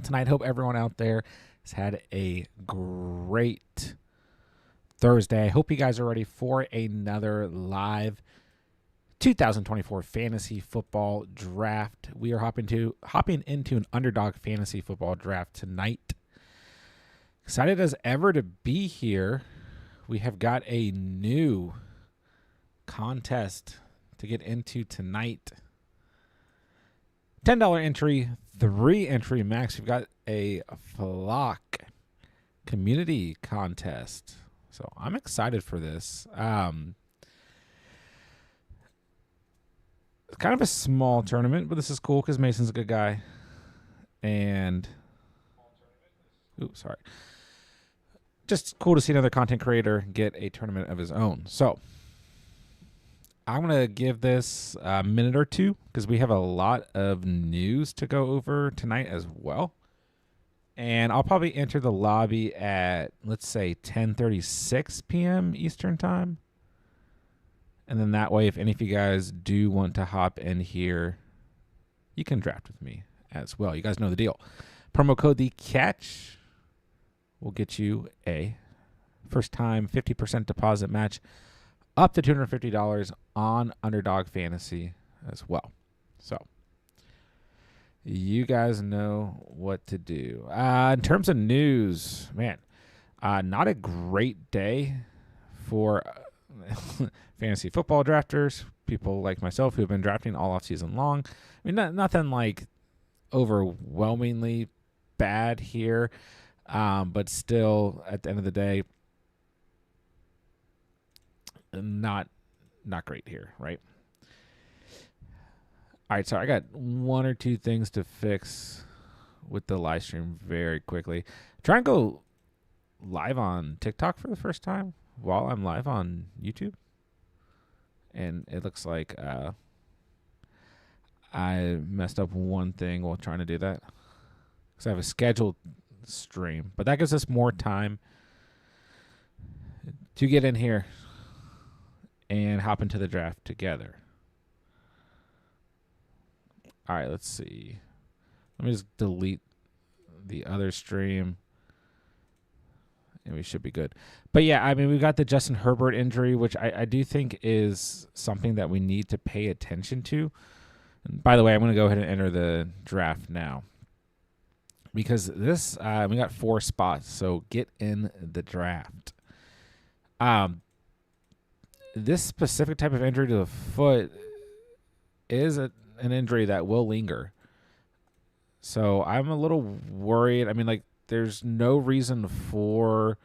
tonight. Hope everyone out there has had a great Thursday. I hope you guys are ready for another live 2024 fantasy football draft. We are hopping into an Underdog fantasy football draft tonight. Excited as ever to be here. We have got a new contest to get into tonight. $10 entry, 3 entry max. We've got a flock community contest. So I'm excited for this. It's kind of a small tournament, but this is cool because Mason's a good guy. And, just cool to see another content creator get a tournament of his own. So I'm going to give this a minute or two because we have a lot of news to go over tonight as well. And I'll probably enter the lobby at, let's say, 10:36 p.m. Eastern time. And then that way, if any of you guys do want to hop in here, you can draft with me as well. You guys know the deal. Promo code The Catch will get you a first-time 50% deposit match up to $250 on Underdog Fantasy as well. So you guys know what to do. In terms of news, man, not a great day for fantasy football drafters, people like myself who have been drafting all off season long. I mean, nothing like overwhelmingly bad here, but still, at the end of the day, not great here, right? All right, so I got one or two things to fix with the live stream very quickly. Try and go live on TikTok for the first time while I'm live on YouTube. And it looks like I messed up one thing while trying to do that. Because I have a scheduled stream. But that gives us more time to get in here and hop into the draft together. All right, let's see. Let me just delete the other stream. And we should be good. But yeah, I mean, we've got the Justin Herbert injury, which I do think is something that we need to pay attention to. And by the way, I'm going to go ahead and enter the draft now. Because this, we got 4 spots, so get in the draft. This specific type of injury to the foot is an injury that will linger. So I'm a little worried. I mean, like, there's no reason for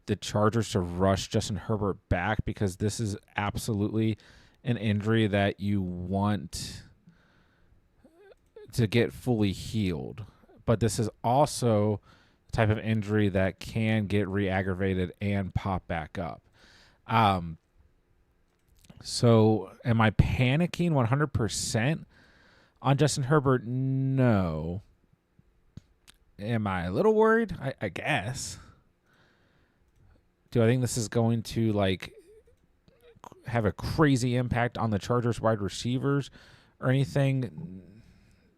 the Chargers to rush Justin Herbert back because this is absolutely an injury that you want to get fully healed. But this is also the type of injury that can get re-aggravated and pop back up. So am I panicking 100% on Justin Herbert? No. Am I a little worried? I guess. Do I think this is going to like have a crazy impact on the Chargers wide receivers or anything?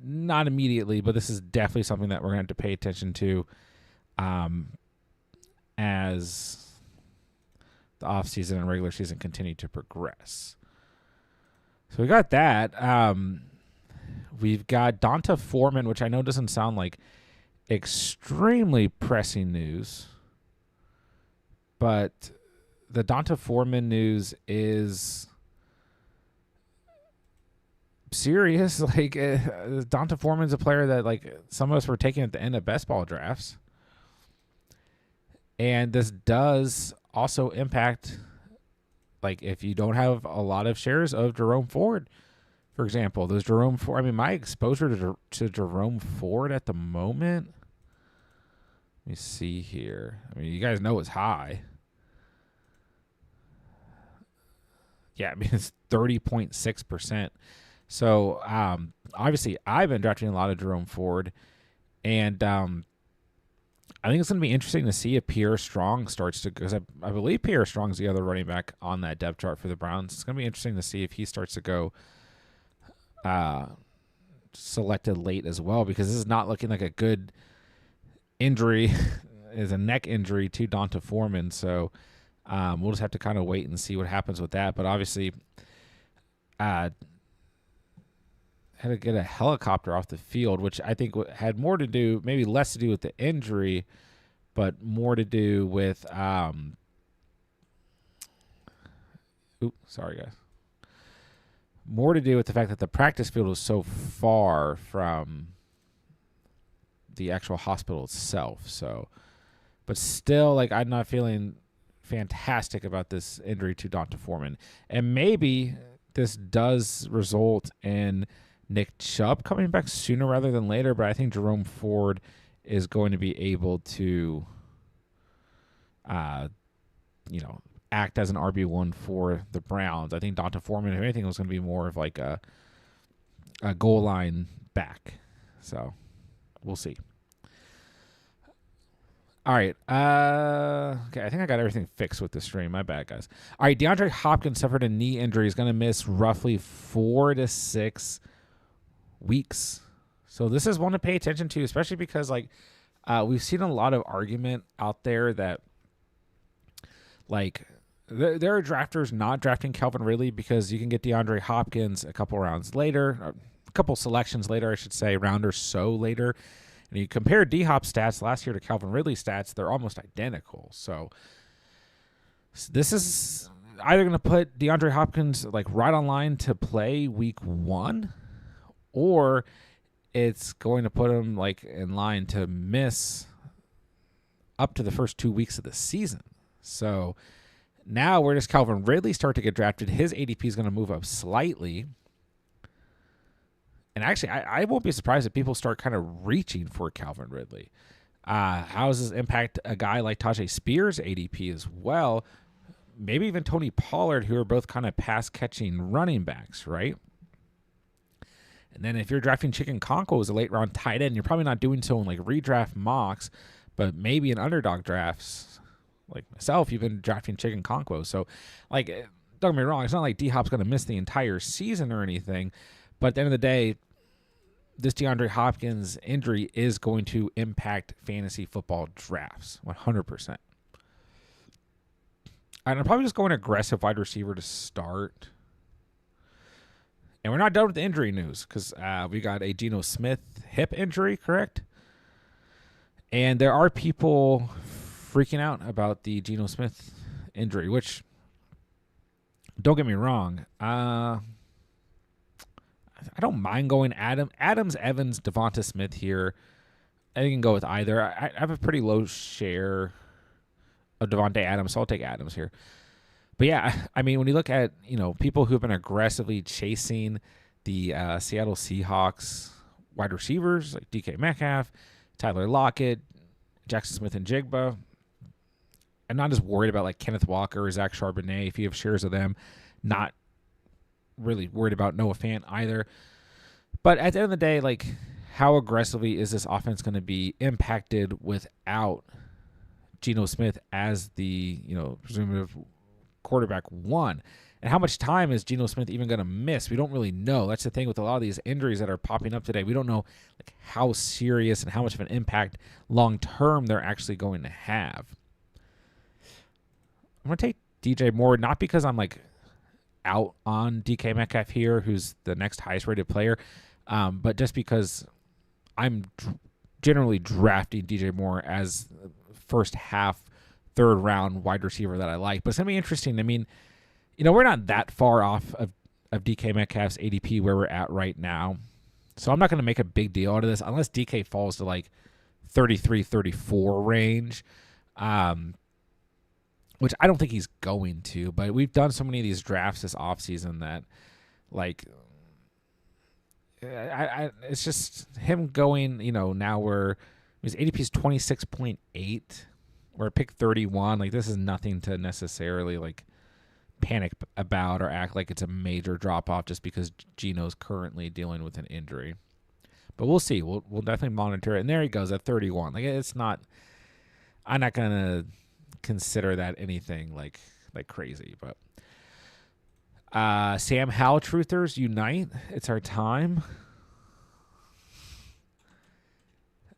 Not immediately, but this is definitely something that we're going to have to pay attention to as the offseason and regular season continue to progress. So we got that. We've got Donta Foreman, which I know doesn't sound like extremely pressing news, but the Donta Foreman news is serious. Like, Donta Foreman's a player that, like, some of us were taking at the end of best ball drafts. And this does also impact, like, if you don't have a lot of shares of Jerome Ford, for example. Those Jerome Ford, I mean, my exposure to Jerome Ford at the moment, let me see here. I mean, you guys know it's high. Yeah, I mean, it's 30.6%. So, obviously, I've been drafting a lot of Jerome Ford, and I think it's going to be interesting to see if Pierre Strong starts to, because I believe Pierre Strong is the other running back on that depth chart for the Browns. It's going to be interesting to see if he starts to go selected late as well, because this is not looking like a good injury. Is a neck injury to Donta Foreman. So we'll just have to kind of wait and see what happens with that. But obviously, had to get a helicopter off the field, which I think had more to do, maybe less to do with the injury, but more to do with sorry guys. More to do with the fact that the practice field was so far from the actual hospital itself. So, but still, like, I'm not feeling fantastic about this injury to Donta Foreman. And maybe this does result in Nick Chubb coming back sooner rather than later, but I think Jerome Ford is going to be able to, act as an RB1 for the Browns. I think Donta Foreman, if anything, was going to be more of like a goal line back. So we'll see. All right. Okay, I think I got everything fixed with the stream. My bad, guys. All right, DeAndre Hopkins suffered a knee injury. He's going to miss roughly 4 to 6 weeks. So this is one to pay attention to, especially because, like, we've seen a lot of argument out there that, like, there are drafters not drafting Calvin Ridley because you can get DeAndre Hopkins a couple rounds later, or a couple selections later, I should say, round or so later. And you compare D-Hop stats last year to Calvin Ridley stats, they're almost identical. So this is either going to put DeAndre Hopkins like right on line to play week 1, or it's going to put him like in line to miss up to the first 2 weeks of the season. So now where does Calvin Ridley start to get drafted? His ADP is going to move up slightly. And actually, I won't be surprised if people start kind of reaching for Calvin Ridley. How does this impact a guy like Tajay Spears' ADP as well? Maybe even Tony Pollard, who are both kind of pass-catching running backs, right? And then if you're drafting Chicken Conko as a late-round tight end, you're probably not doing so in like redraft mocks, but maybe in underdog drafts. Like myself, you've been drafting Chicken Conko. So, like, don't get me wrong, it's not like D-Hop's going to miss the entire season or anything. But at the end of the day, this DeAndre Hopkins injury is going to impact fantasy football drafts 100%. And I'm probably just going aggressive wide receiver to start. And we're not done with the injury news because we got a Geno Smith hip injury, correct? And there are people freaking out about the Geno Smith injury, which, don't get me wrong, I don't mind going Adams, Evans, Devonta Smith here. I can go with either. I have a pretty low share of Devontae Adams, so I'll take Adams here. But yeah, I mean, when you look at, people who have been aggressively chasing the Seattle Seahawks wide receivers like DK Metcalf, Tyler Lockett, Jackson Smith and Jigba, I'm not as worried about like Kenneth Walker or Zach Charbonnet if you have shares of them. Not really worried about Noah Fant either. But at the end of the day, like, how aggressively is this offense going to be impacted without Geno Smith as the, presumptive quarterback 1? And how much time is Geno Smith even going to miss? We don't really know. That's the thing with a lot of these injuries that are popping up today. We don't know like how serious and how much of an impact long term they're actually going to have. I'm going to take DJ Moore, not because I'm like out on DK Metcalf here, who's the next highest rated player, but just because I'm generally drafting DJ Moore as first half, third round wide receiver that I like. But it's going to be interesting. I mean, we're not that far off of DK Metcalf's ADP where we're at right now. So I'm not going to make a big deal out of this unless DK falls to like 33, 34 range. Which I don't think he's going to, but we've done so many of these drafts this offseason that, like, it's just him going, now his ADP is 26.8. We're at pick 31. Like, this is nothing to necessarily, like, panic about or act like it's a major drop-off just because Geno's currently dealing with an injury. But we'll see. We'll definitely monitor it. And there he goes at 31. Like, it's not – I'm not going to – consider that anything like crazy, but Sam Howell truthers unite. It's our time.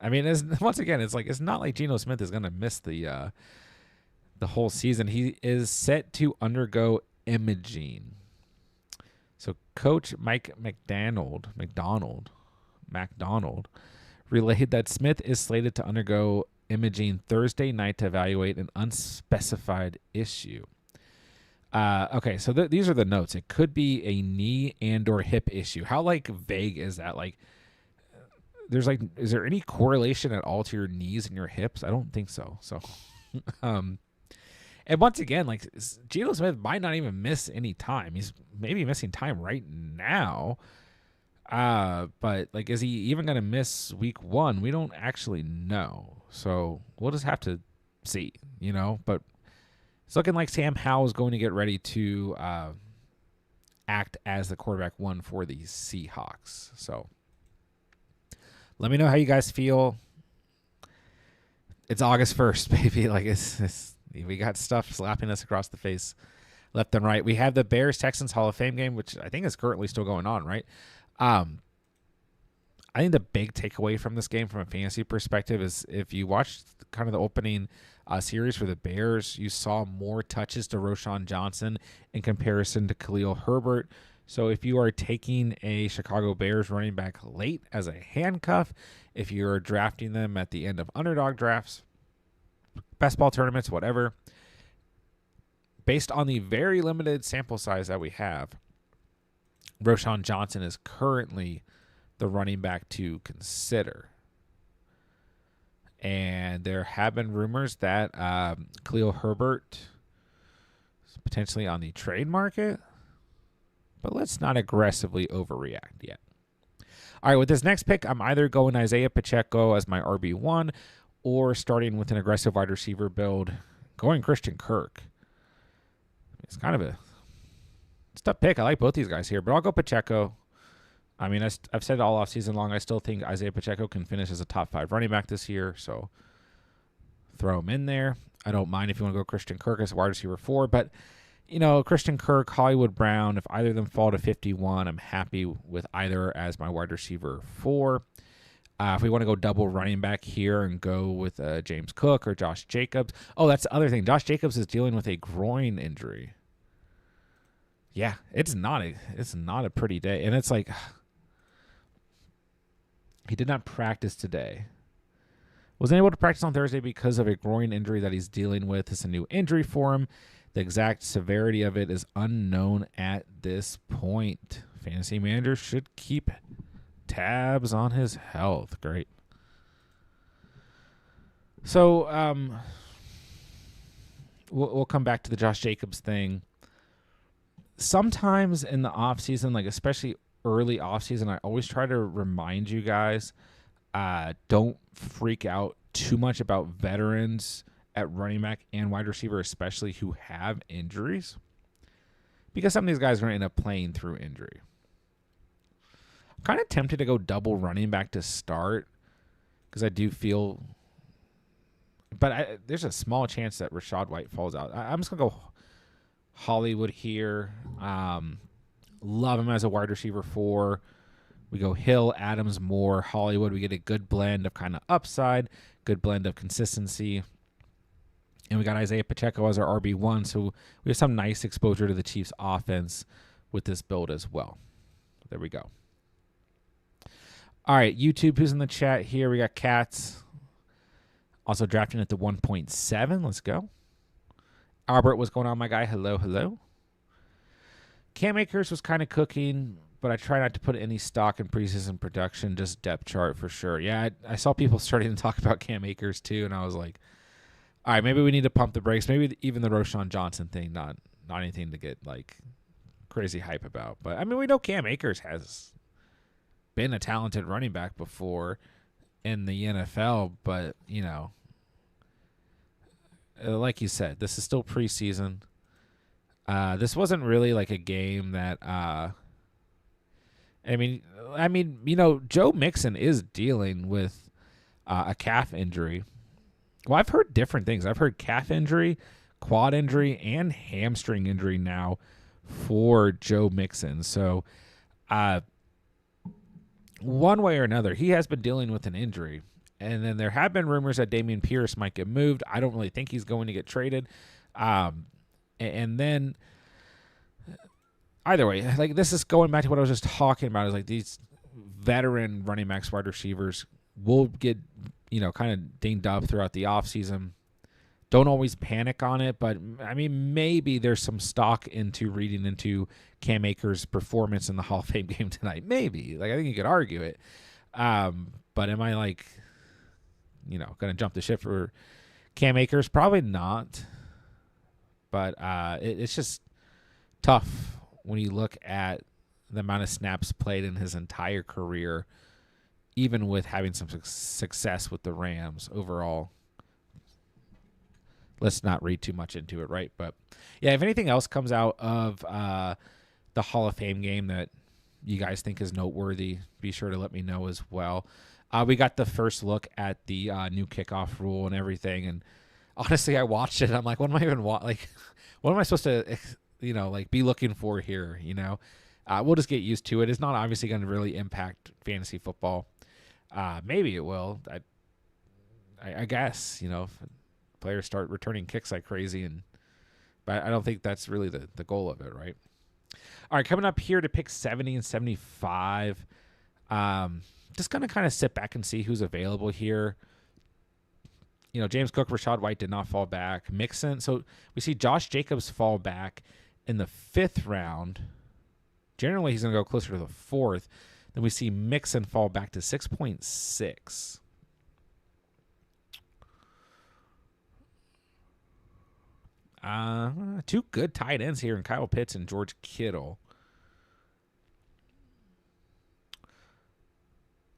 I mean, once again, it's not like Geno Smith is going to miss the whole season. He is set to undergo imaging. So Coach Mike McDonald relayed that Smith is slated to undergo imaging Thursday night to evaluate an unspecified issue. Okay, so these are the notes. It could be a knee and or hip issue. How vague is that? Is there any correlation at all to your knees and your hips? I don't think so. So, and once again, Geno Smith might not even miss any time. He's maybe missing time right now. But is he even going to miss week 1? We don't actually know. So we'll just have to see, but it's looking like Sam Howell is going to get ready to act as the quarterback 1 for the Seahawks. So let me know how you guys feel. It's August 1st, baby. We got stuff slapping us across the face left and right. We have the Bears-Texans Hall of Fame game, which I think is currently still going on, right? I think the big takeaway from this game from a fantasy perspective is if you watched kind of the opening series for the Bears, you saw more touches to Roschon Johnson in comparison to Khalil Herbert. So if you are taking a Chicago Bears running back late as a handcuff, if you're drafting them at the end of underdog drafts, best ball tournaments, whatever, based on the very limited sample size that we have, Roschon Johnson is currently the running back to consider. And there have been rumors that Khalil Herbert is potentially on the trade market, but let's not aggressively overreact yet. All right, with this next pick, I'm either going Isaiah Pacheco as my RB1 or starting with an aggressive wide receiver build, going Christian Kirk. It's kind of a tough pick. I like both these guys here, but I'll go Pacheco. I mean, I've said all offseason long, I still think Isaiah Pacheco can finish as a top 5 running back this year, so throw him in there. I don't mind if you want to go Christian Kirk as a wide receiver 4, but, Christian Kirk, Hollywood Brown, if either of them fall to 51, I'm happy with either as my wide receiver 4. If we want to go double running back here and go with James Cook or Josh Jacobs. Oh, that's the other thing. Josh Jacobs is dealing with a groin injury. Yeah, it's not a pretty day. And it's he did not practice today. Wasn't able to practice on Thursday because of a groin injury that he's dealing with. It's a new injury for him. The exact severity of it is unknown at this point. Fantasy managers should keep tabs on his health. Great. So we'll come back to the Josh Jacobs thing. Sometimes in the offseason, especially early offseason, I always try to remind you guys, don't freak out too much about veterans at running back and wide receiver, especially who have injuries, because some of these guys are going to end up playing through injury. I'm kind of tempted to go double running back to start because I do feel, but there's a small chance that Rachaad White falls out. I'm just going to go Hollywood here. Love him as a wide receiver 4. We go Hill, Adams, Moore, Hollywood. We get a good blend of kind of upside, good blend of consistency. And we got Isaiah Pacheco as our RB1, so we have some nice exposure to the Chiefs' offense with this build as well. There we go. All right, YouTube, who's in the chat here? We got Cats. Also drafting at the 1.7. Let's go. Albert, what's going on, my guy? Hello, hello. Cam Akers was kind of cooking, but I try not to put any stock in preseason production, just depth chart for sure. Yeah, I saw people starting to talk about Cam Akers too, and I was like, all right, maybe we need to pump the brakes. Maybe even the Roschon Johnson thing, not anything to get crazy hype about. But I mean, we know Cam Akers has been a talented running back before in the NFL, but like you said, this is still preseason. This wasn't really a game that Joe Mixon is dealing with a calf injury. Well, I've heard different things. I've heard calf injury, quad injury, and hamstring injury now for Joe Mixon. So one way or another, he has been dealing with an injury. And then there have been rumors that Damian Pierce might get moved. I don't really think he's going to get traded. And then either way, like this is going back to what I was just talking about, is like these veteran running backs, wide receivers will get, kind of dinged up throughout the offseason. Don't always panic on it, but I mean, maybe there's some stock into reading into Cam Akers' performance in the Hall of Fame game tonight. Maybe. Like, I think you could argue it. But am I going to jump the ship for Cam Akers? Probably not. But it's just tough when you look at the amount of snaps played in his entire career, even with having some success with the Rams overall. Let's not read too much into it, right? But, yeah, if anything else comes out of the Hall of Fame game that you guys think is noteworthy, be sure to let me know as well. We got the first look at the new kickoff rule and everything, and honestly, I watched it. I'm like, what am I even what am I supposed to, be looking for here? We'll just get used to it. It's not obviously going to really impact fantasy football. Maybe it will. I guess, if players start returning kicks like crazy, but I don't think that's really the goal of it, right? All right, coming up here to pick 70 and 75. Just going to kind of sit back and see who's available here. James Cook, Rachaad White did not fall back. Mixon. So we see Josh Jacobs fall back in the 5th round. Generally, he's going to go closer to the 4th. Then we see Mixon fall back to 6.6. Two good tight ends here in Kyle Pitts and George Kittle.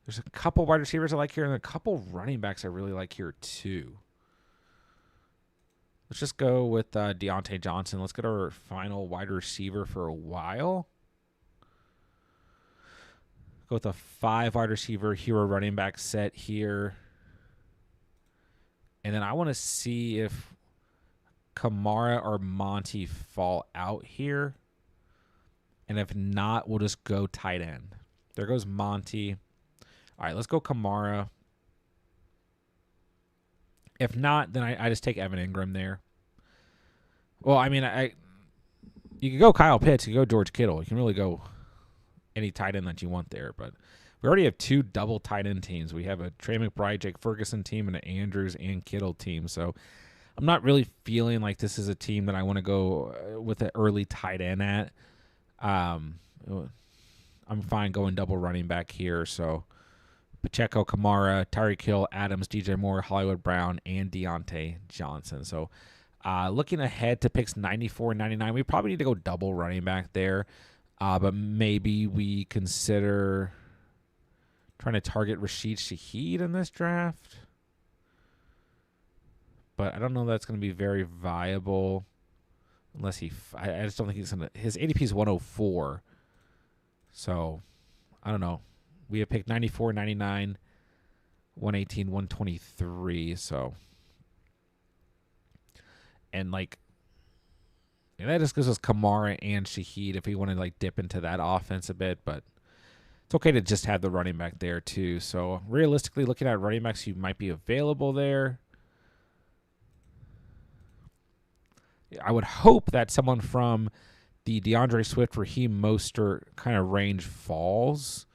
There's a couple wide receivers I like here and a couple running backs I really like here too. Let's just go with Deontay Johnson. Let's get our final wide receiver for a while. Go with a 5 wide receiver hero running back set here. And then I want to see if Kamara or Monty fall out here. And if not, we'll just go tight end. There goes Monty. All right, let's go Kamara. If not, then I just take Evan Ingram there. Well, I mean, you can go Kyle Pitts, you can go George Kittle. You can really go any tight end that you want there. But we already have 2 double tight end teams. We have a Trey McBride, Jake Ferguson team, and an Andrews and Kittle team. So I'm not really feeling like this is a team that I want to go with an early tight end at. I'm fine going double running back here. So Pacheco, Kamara, Tyreek Hill, Adams, DJ Moore, Hollywood Brown, and Deontay Johnson. So looking ahead to picks 94 and 99, we probably need to go double running back there. But maybe we consider trying to target Rashid Shaheed in this draft. But I don't know that's going to be very viable unless I just don't think he's going to. His ADP is 104. So I don't know. We have picked 94, 99, 118, 123. So, and that just gives us Kamara and Shaheed if we want to dip into that offense a bit. But it's okay to just have the running back there too. So realistically, looking at running backs who might be available there, I would hope that someone from the DeAndre Swift, Raheem Mostert kind of range falls.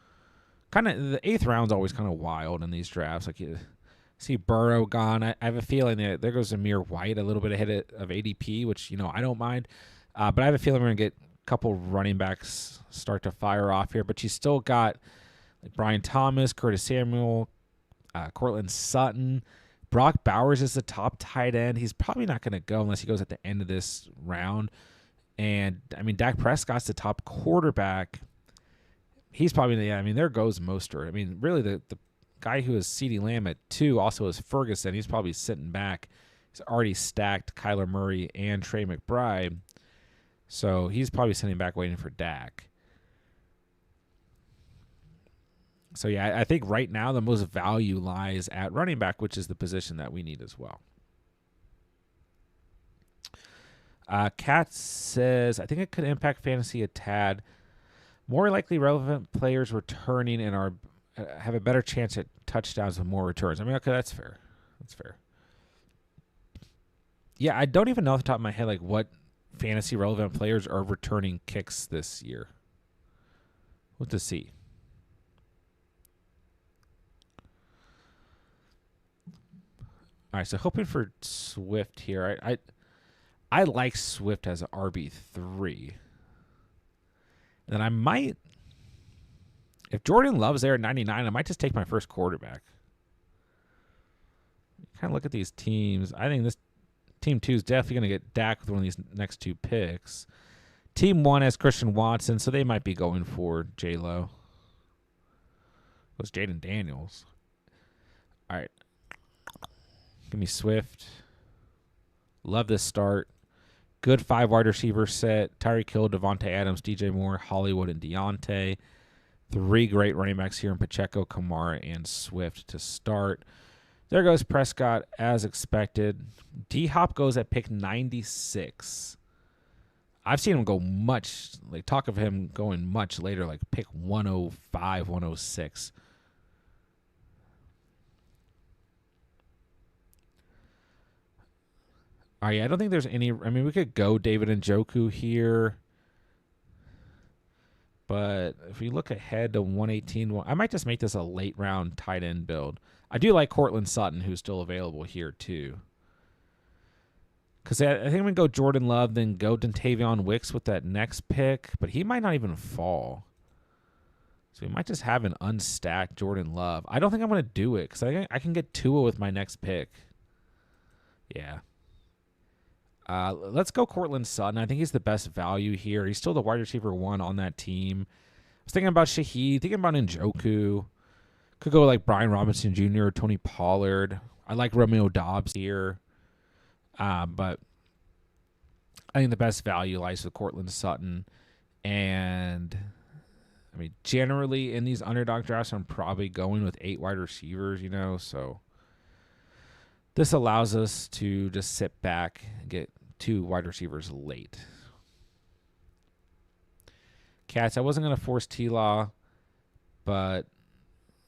Kind of the 8th round's always kind of wild in these drafts. Like you see Burrow gone. I have a feeling that there goes Amir White a little bit ahead of ADP, which I don't mind. But I have a feeling we're gonna get a couple running backs start to fire off here. But you still got Brian Thomas, Curtis Samuel, Cortland Sutton. Brock Bowers is the top tight end. He's probably not going to go unless he goes at the end of this round. And, I mean, Dak Prescott's the top quarterback. He's probably, there goes Mostert. I mean, really, the guy who is CeeDee Lamb at 2 also is Ferguson. He's probably sitting back. He's already stacked Kyler Murray and Trey McBride. So he's probably sitting back waiting for Dak. So, yeah, I think right now the most value lies at running back, which is the position that we need as well. Kat says, I think it could impact fantasy a tad. More likely relevant players returning in our have a better chance at touchdowns with more returns. I mean, okay, that's fair. That's fair. Yeah, I don't even know off the top of my head like what fantasy relevant players are returning kicks this year. We'll have to see. All right, so hoping for Swift here. I like Swift as an RB3. And then I might, if Jordan Love's there at 99, I might just take my first quarterback. Kind of look at these teams. I think this team 2 is definitely going to get Dak with one of these next 2 picks. Team 1 has Christian Watson, so they might be going for J-Lo. It was Jaden Daniels. All right. Give me Swift. Love this start. Good 5 wide receiver set. Tyreek Hill, Devontae Adams, DJ Moore, Hollywood, and Deontay. 3 great running backs here in Pacheco, Kamara, and Swift to start. There goes Prescott as expected. D-Hop goes at pick 96. I've seen him go much, like talk of him going much later, like pick 105, 106. All right, I don't think there's any. I mean, we could go David Njoku here. But if we look ahead to 118, I might just make this a late round tight end build. I do like Cortland Sutton, who's still available here, too. Because I think I'm going to go Jordan Love, then go Dontavion Wicks with that next pick. But he might not even fall. So we might just have an unstacked Jordan Love. I don't think I'm going to do it because I can get Tua with my next pick. Yeah. Let's go Cortland Sutton. I think he's the best value here. He's still the wide receiver 1 on that team. I was thinking about Shaheed, thinking about Njoku. Could go like Brian Robinson Jr. or Tony Pollard. I like Romeo Doubs here. But I think the best value lies with Cortland Sutton. And, I mean, generally in these underdog drafts, I'm probably going with 8 wide receivers, so this allows us to just sit back and get 2 wide receivers late. Cats, I wasn't going to force T-Law, but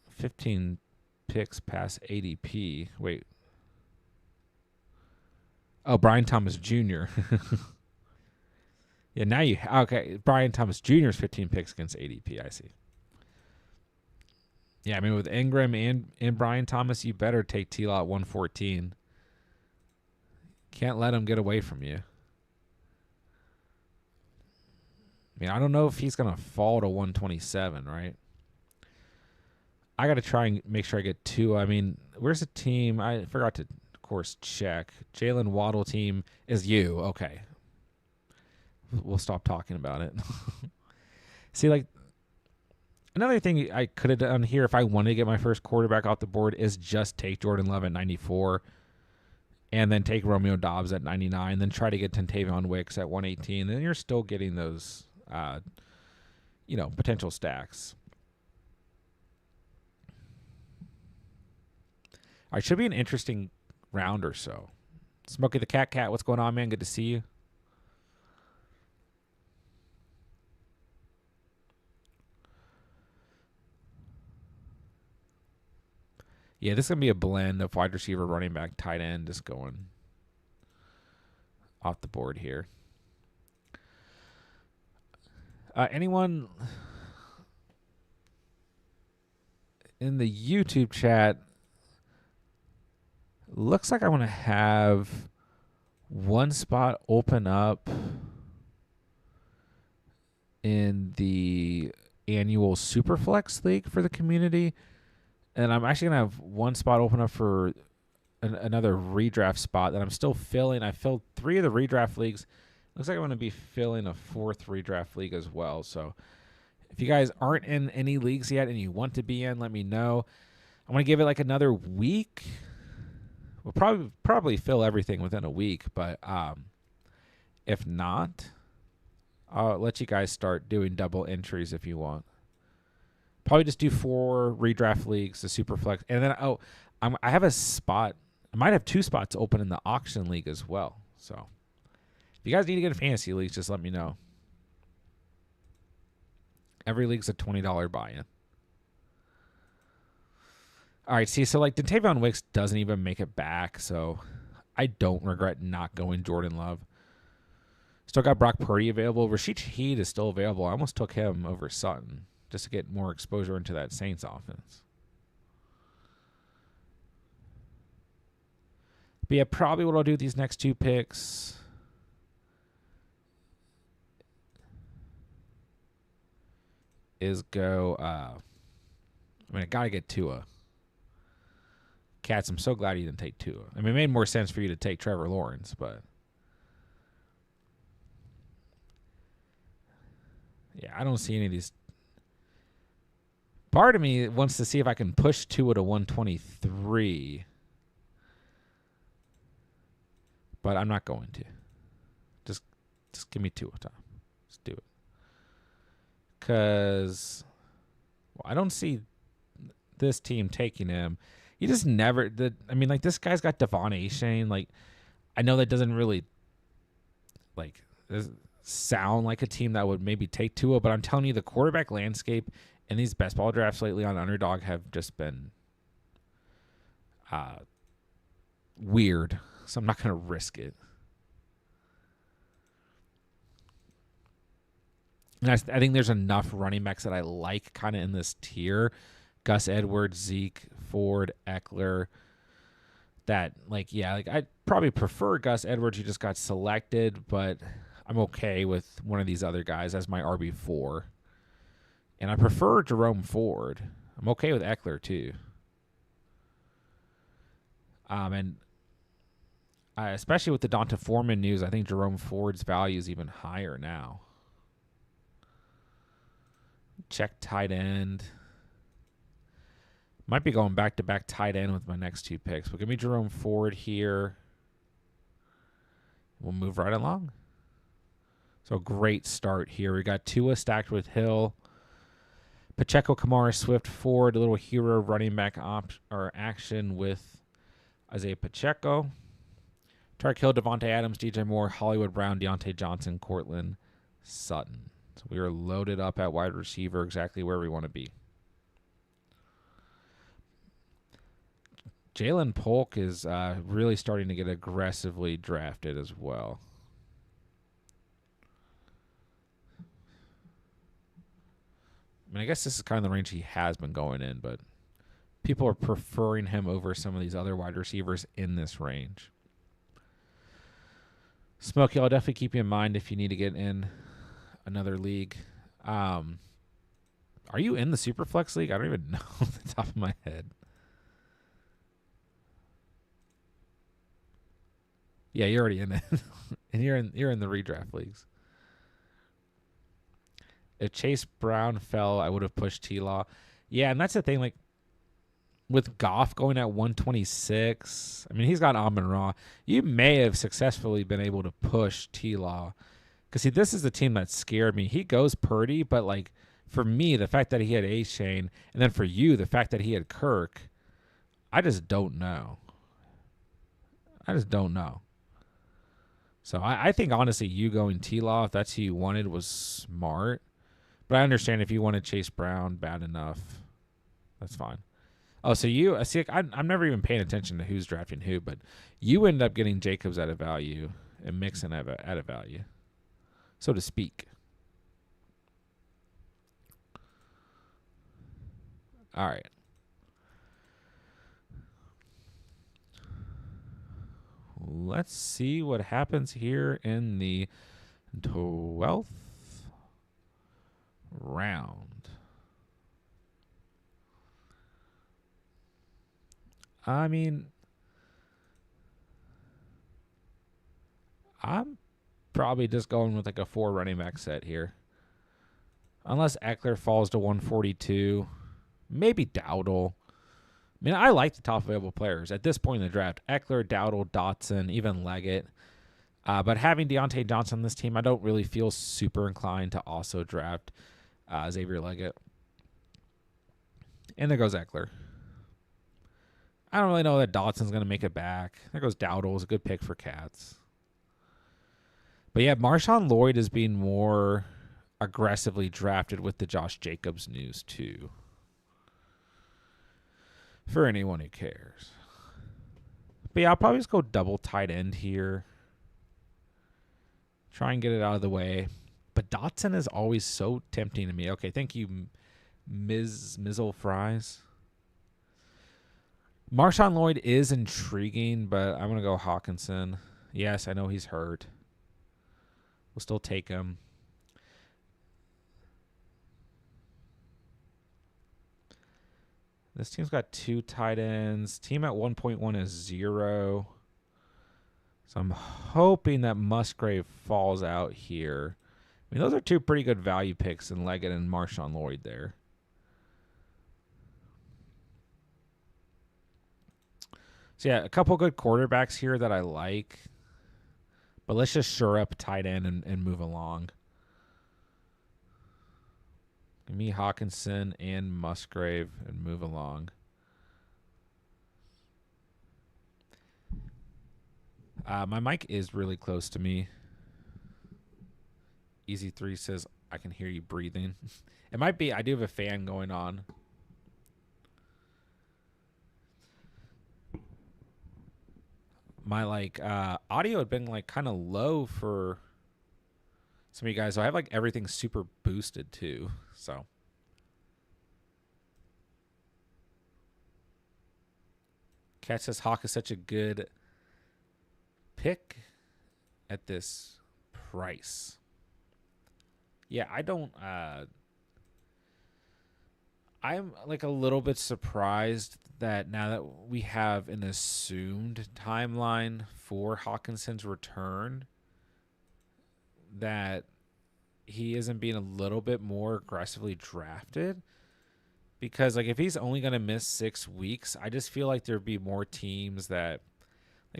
15 picks past ADP. Wait. Oh, Brian Thomas Jr. Yeah, now you... Okay, Brian Thomas Jr.'s 15 picks against ADP, I see. Yeah, I mean, with Ingram and Brian Thomas, you better take T-Law at 114. Can't let him get away from you. I mean, I don't know if he's going to fall to 127, right? I got to try and make sure I get 2. I mean, where's the team? I forgot to, of course, check. Jalen Waddle team is you. Okay. We'll stop talking about it. See, like, another thing I could have done here if I wanted to get my first quarterback off the board is just take Jordan Love at 94 and then take Romeo Doubs at 99, then try to get Dontavion Wicks at 118. Then you're still getting those, potential stacks. All right, should be an interesting round or so. Smokey the Cat, what's going on, man? Good to see you. Yeah, this is going to be a blend of wide receiver, running back, tight end, just going off the board here. Anyone in the YouTube chat? Looks like I want to have one spot open up in the annual Superflex League for the community. And I'm actually going to have one spot open up for another redraft spot that I'm still filling. I filled 3 of the redraft leagues. Looks like I'm going to be filling a 4th redraft league as well. So if you guys aren't in any leagues yet and you want to be in, let me know. I'm going to give it like another week. We'll probably fill everything within a week. But if not, I'll let you guys start doing double entries if you want. Probably just do 4 redraft leagues, the Superflex. And then, I have a spot. I might have 2 spots open in the auction league as well. So if you guys need to get a fantasy league, just let me know. Every league's a $20 buy-in. All right, see, so like Dontavion Wicks doesn't even make it back, so I don't regret not going Jordan Love. Still got Brock Purdy available. Rashid Shaheed is still available. I almost took him over Sutton just to get more exposure into that Saints offense. But yeah, probably what I'll do with these next 2 picks is go. I got to get Tua. Cats, I'm so glad you didn't take Tua. I mean, it made more sense for you to take Trevor Lawrence, but yeah, I don't see any of these. Part of me wants to see if I can push Tua to 123, but I'm not going to. Just give me Tua, Tom. Just do it. Because I don't see this team taking him. He just never. This guy's got Devon Achane. Like, I know that doesn't really sound like a team that would maybe take Tua, but I'm telling you, the quarterback landscape in these best ball drafts lately on Underdog have just been weird. So I'm not going to risk it. And I think there's enough running backs that I like kind of in this tier. Gus Edwards, Zeke, Ford, Eckler. That, I'd probably prefer Gus Edwards, who just got selected, but I'm okay with one of these other guys as my RB4. And I prefer Jerome Ford. I'm okay with Eckler, too. Especially with the Donta Foreman news, I think Jerome Ford's value is even higher now. Check tight end. Might be going back-to-back tight end with my next 2 picks. But give me Jerome Ford here. We'll move right along. So great start here. We got Tua stacked with Hill. Pacheco, Kamara, Swift, Ford. A little hero running back action with Isaiah Pacheco. Tarek Hill, Devontae Adams, DJ Moore, Hollywood Brown, Deontay Johnson, Cortland Sutton. So we are loaded up at wide receiver, exactly where we want to be. Jalen Polk is really starting to get aggressively drafted as well. I guess this is kind of the range he has been going in, but people are preferring him over some of these other wide receivers in this range. Smokey, I'll definitely keep you in mind if you need to get in another league. Are you in the Superflex League? I don't even know off the top of my head. Yeah, you're already in it. And you're in the redraft leagues. If Chase Brown fell, I would have pushed T-Law. Yeah, and that's the thing, like, with Goff going at 126, he's got Amon-Ra. You may have successfully been able to push T-Law. Because, see, this is the team that scared me. He goes Purdy, but, like, for me, the fact that he had Achane, and then for you, the fact that he had Kirk, I just don't know. So I think, honestly, you going T-Law, if that's who you wanted, was smart. But I understand if you wanted Chase Brown bad enough, that's fine. Oh, so you see, I'm never even paying attention to who's drafting who, but you end up getting Jacobs at a value and Mixon at a value, so to speak. All right. Let's see what happens here in the 12th round. I'm probably just going with like a 4 running back set here. Unless Eckler falls to 142. Maybe Dowdle. I like the top available players at this point in the draft. Eckler, Dowdle, Dotson, even Leggett. But having Deontay Johnson on this team, I don't really feel super inclined to also draft Xavier Leggett. And there goes Eckler. I don't really know that Dotson's going to make it back. There goes Dowdle. Is a good pick for Cats. But yeah, Marshawn Lloyd is being more aggressively drafted with the Josh Jacobs news too. for anyone who cares. But yeah, I'll probably just go double tight end here. Try and get it out of the way. But Dotson is always so tempting to me. Okay, thank you, Mizzle Fries. Marshawn Lloyd is intriguing, but I'm going to go Hawkinson. Yes, I know he's hurt. We'll still take him. This team's got 2 tight ends. Team at 1.1 is 0. So I'm hoping that Musgrave falls out here. I mean, those are 2 pretty good value picks in Leggett and Marshawn Lloyd there. So yeah, a couple good quarterbacks here that I like. But let's just shore up tight end and move along. Give me Hawkinson and Musgrave and move along. My mic is really close to me. Easy3 says, I can hear you breathing. It might be, I do have a fan going on. My audio had been kind of low for some of you guys. So I have everything super boosted too. So Cat says Hawk is such a good pick at this price. Yeah, I don't I'm a little bit surprised that now that we have an assumed timeline for Hawkinson's return, that he isn't being a little bit more aggressively drafted. Because if he's only going to miss 6 weeks, I just feel like there'd be more teams that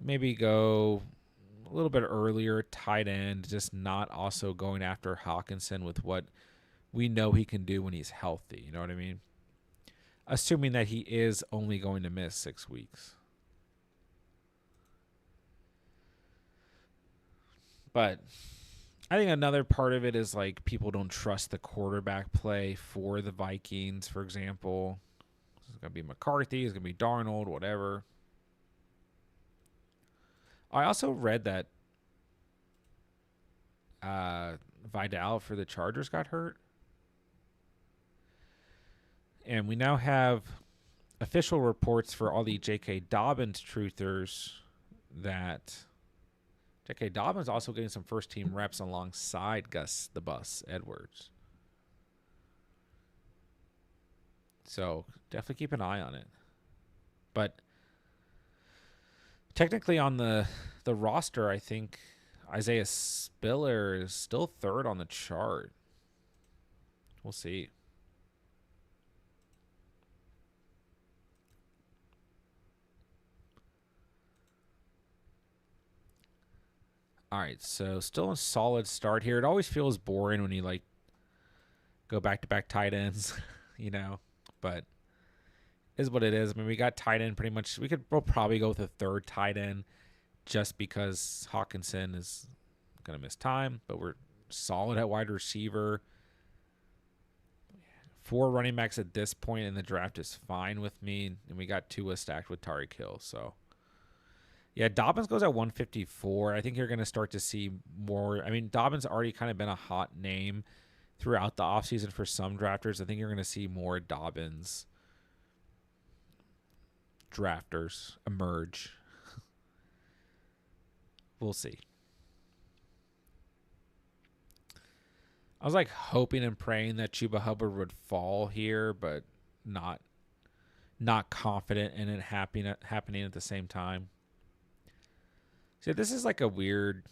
maybe go a little bit earlier, tight end, just not also going after Hawkinson with what we know he can do when he's healthy. You know what I mean? Assuming that he is only going to miss 6 weeks. But I think another part of it is people don't trust the quarterback play for the Vikings, for example. It's going to be McCarthy, it's going to be Darnold, whatever. I also read that Vidal for the Chargers got hurt. And we now have official reports for all the J.K. Dobbins truthers that J.K. Dobbins also getting some first-team reps alongside Gus the Bus Edwards. So definitely keep an eye on it. But technically on the roster, I think Isaiah Spiller is still 3rd on the chart. We'll see. All right, so still a solid start here. It always feels boring when you go back-to-back tight ends, but is what it is. I mean, we got tight end pretty much. We'll probably go with a 3rd tight end just because Hawkinson is going to miss time, but we're solid at wide receiver. 4 running backs at this point in the draft is fine with me, and we got Tua stacked with Tyreek Hill, so... Yeah, Dobbins goes at 154. I think you're going to start to see more. I mean, Dobbins already kind of been a hot name throughout the offseason for some drafters. I think you're going to see more Dobbins drafters emerge. We'll see. I was hoping and praying that Chuba Hubbard would fall here, but not confident in it happening at the same time. See, this is a weird...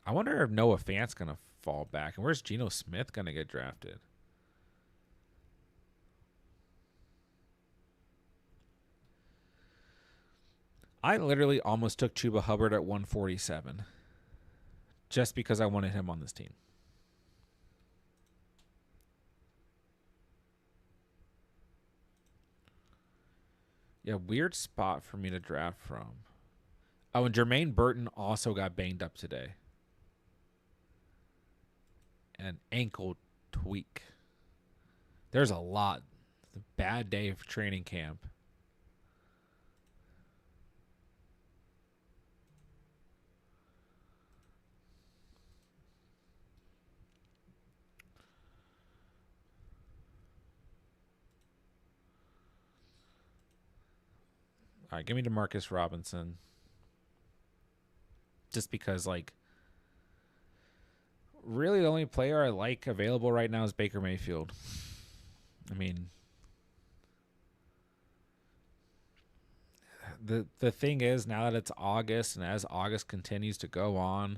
I wonder if Noah Fant's going to fall back. And where's Geno Smith going to get drafted? I literally almost took Chuba Hubbard at 147. Just because I wanted him on this team. Yeah, weird spot for me to draft from. Oh, and Jermaine Burton also got banged up today. An ankle tweak. There's a lot. It's a bad day for training camp. All right, give me DeMarcus Robinson. Just because, like, really the only player I like available right now is Baker Mayfield. I mean, the thing is, now that it's August, and as August continues to go on,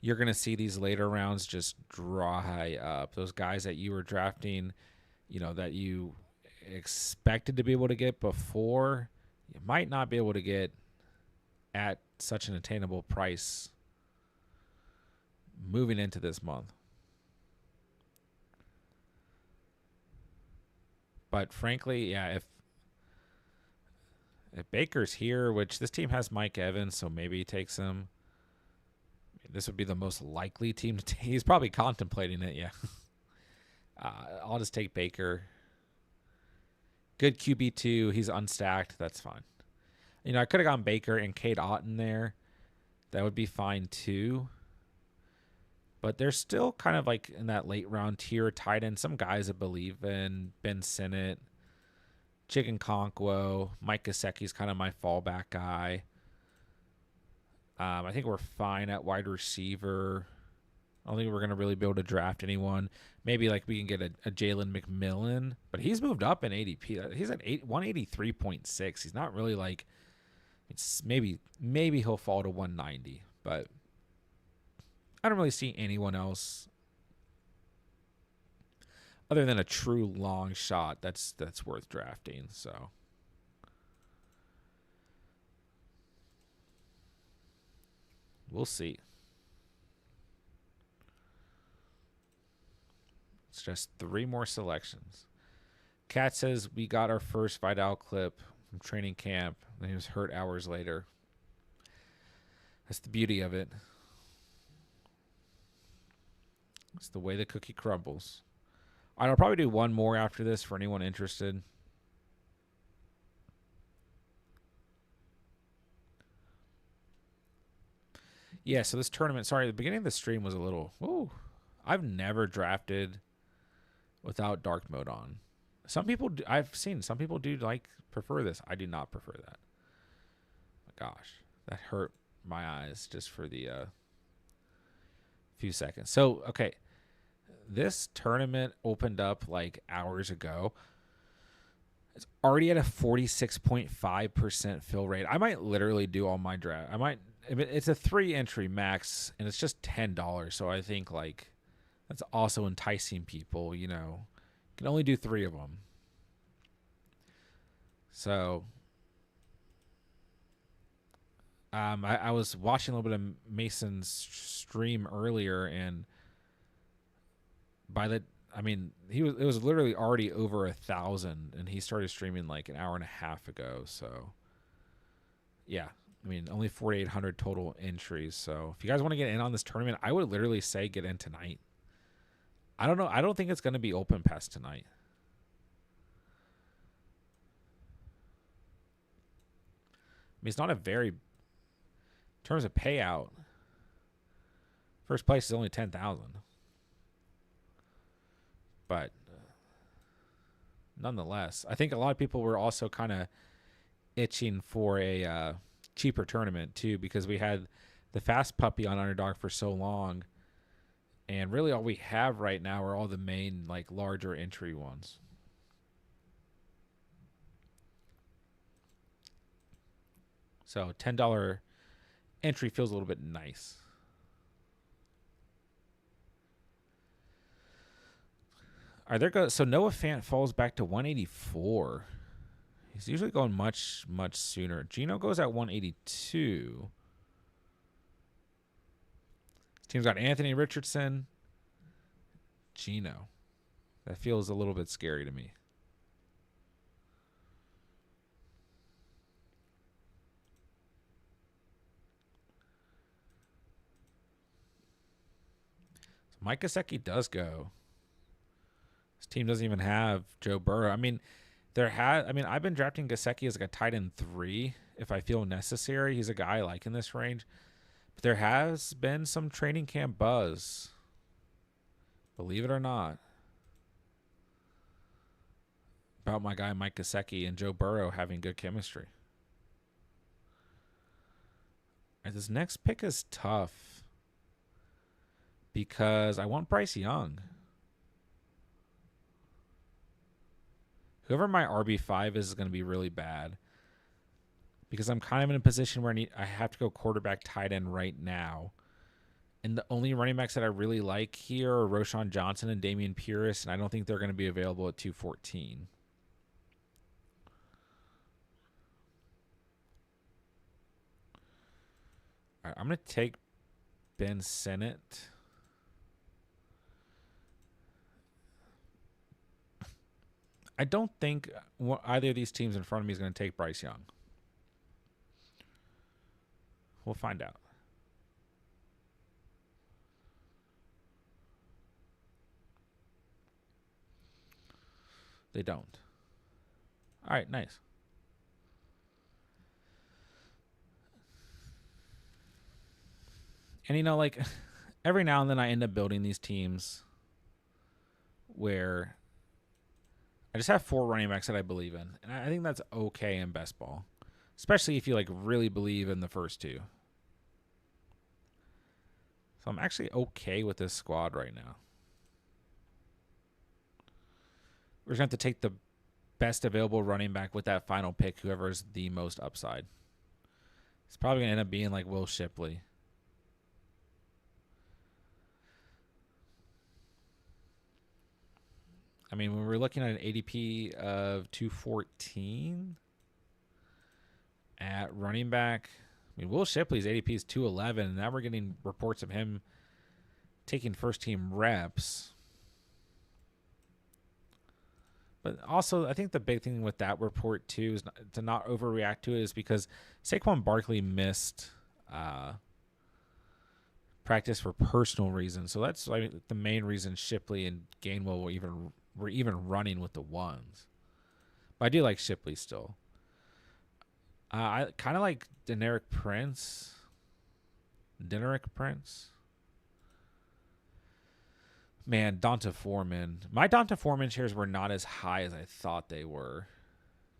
you're going to see these later rounds just dry up. Those guys that you were drafting, that you expected to be able to get before, you might not be able to get at such an attainable price moving into this month. But frankly, yeah, if Baker's here, which this team has Mike Evans, so maybe he takes him. This would be the most likely team to take. He's probably contemplating it, yeah. I'll just take Baker. Good QB2. He's unstacked. That's fine. I could have gone Baker and Cade Otton there. That would be fine too. But they're still kind of like in that late round tier tight end. Some guys I believe in. Ben Sinnott, Chicken Conquo, Mike Gesicki's kind of my fallback guy. I think we're fine at wide receiver. I don't think we're going to really be able to draft anyone. Maybe like we can get a Jalen McMillan, but he's moved up in ADP. He's at 183.6. He's not really like, it's maybe he'll fall to 190, but I don't really see anyone else other than a true long shot that's worth drafting. So we'll see. It's just 3 more selections. Kat says we got our first Vidal clip from training camp, and he was hurt hours later. That's the beauty of it. It's the way the cookie crumbles. I'll probably do one more after this for anyone interested. Yeah, so this tournament, sorry, the beginning of the stream was a little, I've never drafted without dark mode on. Some people do, I've seen some people do prefer this. I do not prefer that. My gosh, that hurt my eyes just for the few seconds. So, okay, this tournament opened up like hours ago. It's already at a 46.5% fill rate. I might literally do all my draft. It's a 3 entry max, and it's just $10. So I think like that's also enticing people. You can only do 3 of them. So I was watching a little bit of Mason's stream earlier, and it was literally already over 1,000, and he started streaming like an hour and a half ago. So yeah, only 4,800 total entries. So if you guys want to get in on this tournament, I would literally say get in tonight. I don't know. I don't think it's going to be open past tonight. It's not a very, in terms of payout, first place is only 10,000. But nonetheless, I think a lot of people were also kind of itching for a cheaper tournament too, because we had the fast puppy on Underdog for so long, and really all we have right now are all the main like larger entry ones. So $10 entry feels a little bit nice. So Noah Fant falls back to 184. He's usually going much, much sooner. Gino goes at 182. This team's got Anthony Richardson. Gino. That feels a little bit scary to me. So Mike Gesicki does go. This team doesn't even have Joe Burrow. I've been drafting Gesicki as like a tight end 3 if I feel necessary. He's a guy I like in this range. But there has been some training camp buzz, believe it or not, about my guy Mike Gesicki and Joe Burrow having good chemistry. This next pick is tough because I want Bryce Young. Whoever my RB5 is going to be really bad because I'm kind of in a position where I have to go quarterback tight end right now. And the only running backs that I really like here are Roschon Johnson and Dameon Pierce, and I don't think they're going to be available at 214. All right, I'm going to take Ben Sinnott. I don't think either of these teams in front of me is going to take Bryce Young. We'll find out. They don't. All right, nice. And, like, every now and then I end up building these teams where I just have 4 running backs that I believe in. And I think that's okay in best ball, especially if you, like, really believe in the first 2. So I'm actually okay with this squad right now. We're just going to have to take the best available running back with that final pick, whoever is the most upside. It's probably going to end up being like Will Shipley. I mean, when we're looking at an ADP of 214 at running back, I mean, Will Shipley's ADP is 211, and now we're getting reports of him taking first-team reps. But also, I think the big thing with that report, too, is to not overreact to it is because Saquon Barkley missed practice for personal reasons. So that's like the main reason Shipley and Gainwell were even running with the ones. But I do like Shipley still. I kind of like Deneric Prince. Man, Donta Foreman. My Donta Foreman shares were not as high as I thought they were.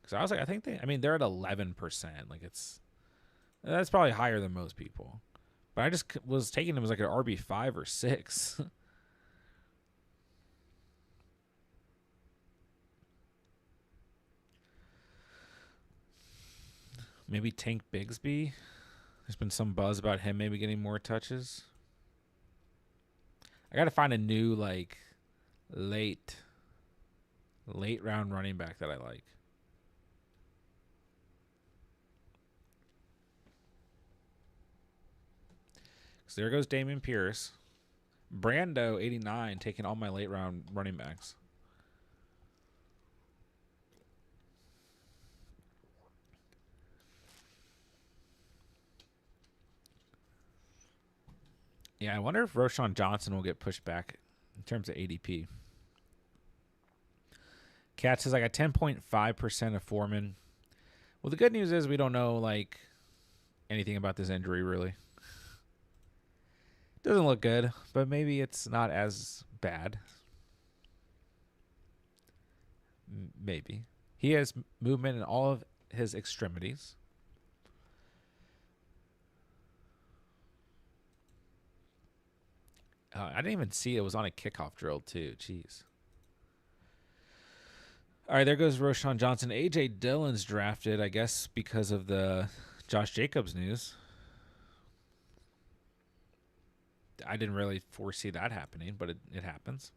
Because I was like, they're at 11%. Like, that's probably higher than most people. But I just was taking them as like an RB5 or 6. Maybe Tank Bigsby. There's been some buzz about him maybe getting more touches. I got to find a new, like, late round running back that I like. So there goes Dameon Pierce. Brando, 89, taking all my late round running backs. Yeah, I wonder if Roschon Johnson will get pushed back in terms of ADP. Cat says I got 10.5% of Foreman. Well, the good news is we don't know, like, anything about this injury, really. Doesn't look good, but maybe it's not as bad. Maybe. He has movement in all of his extremities. I didn't even see it was on a kickoff drill, too. Jeez. All right, there goes Roschon Johnson. A.J. Dillon's drafted, I guess, because of the Josh Jacobs news. I didn't really foresee that happening, but it happens.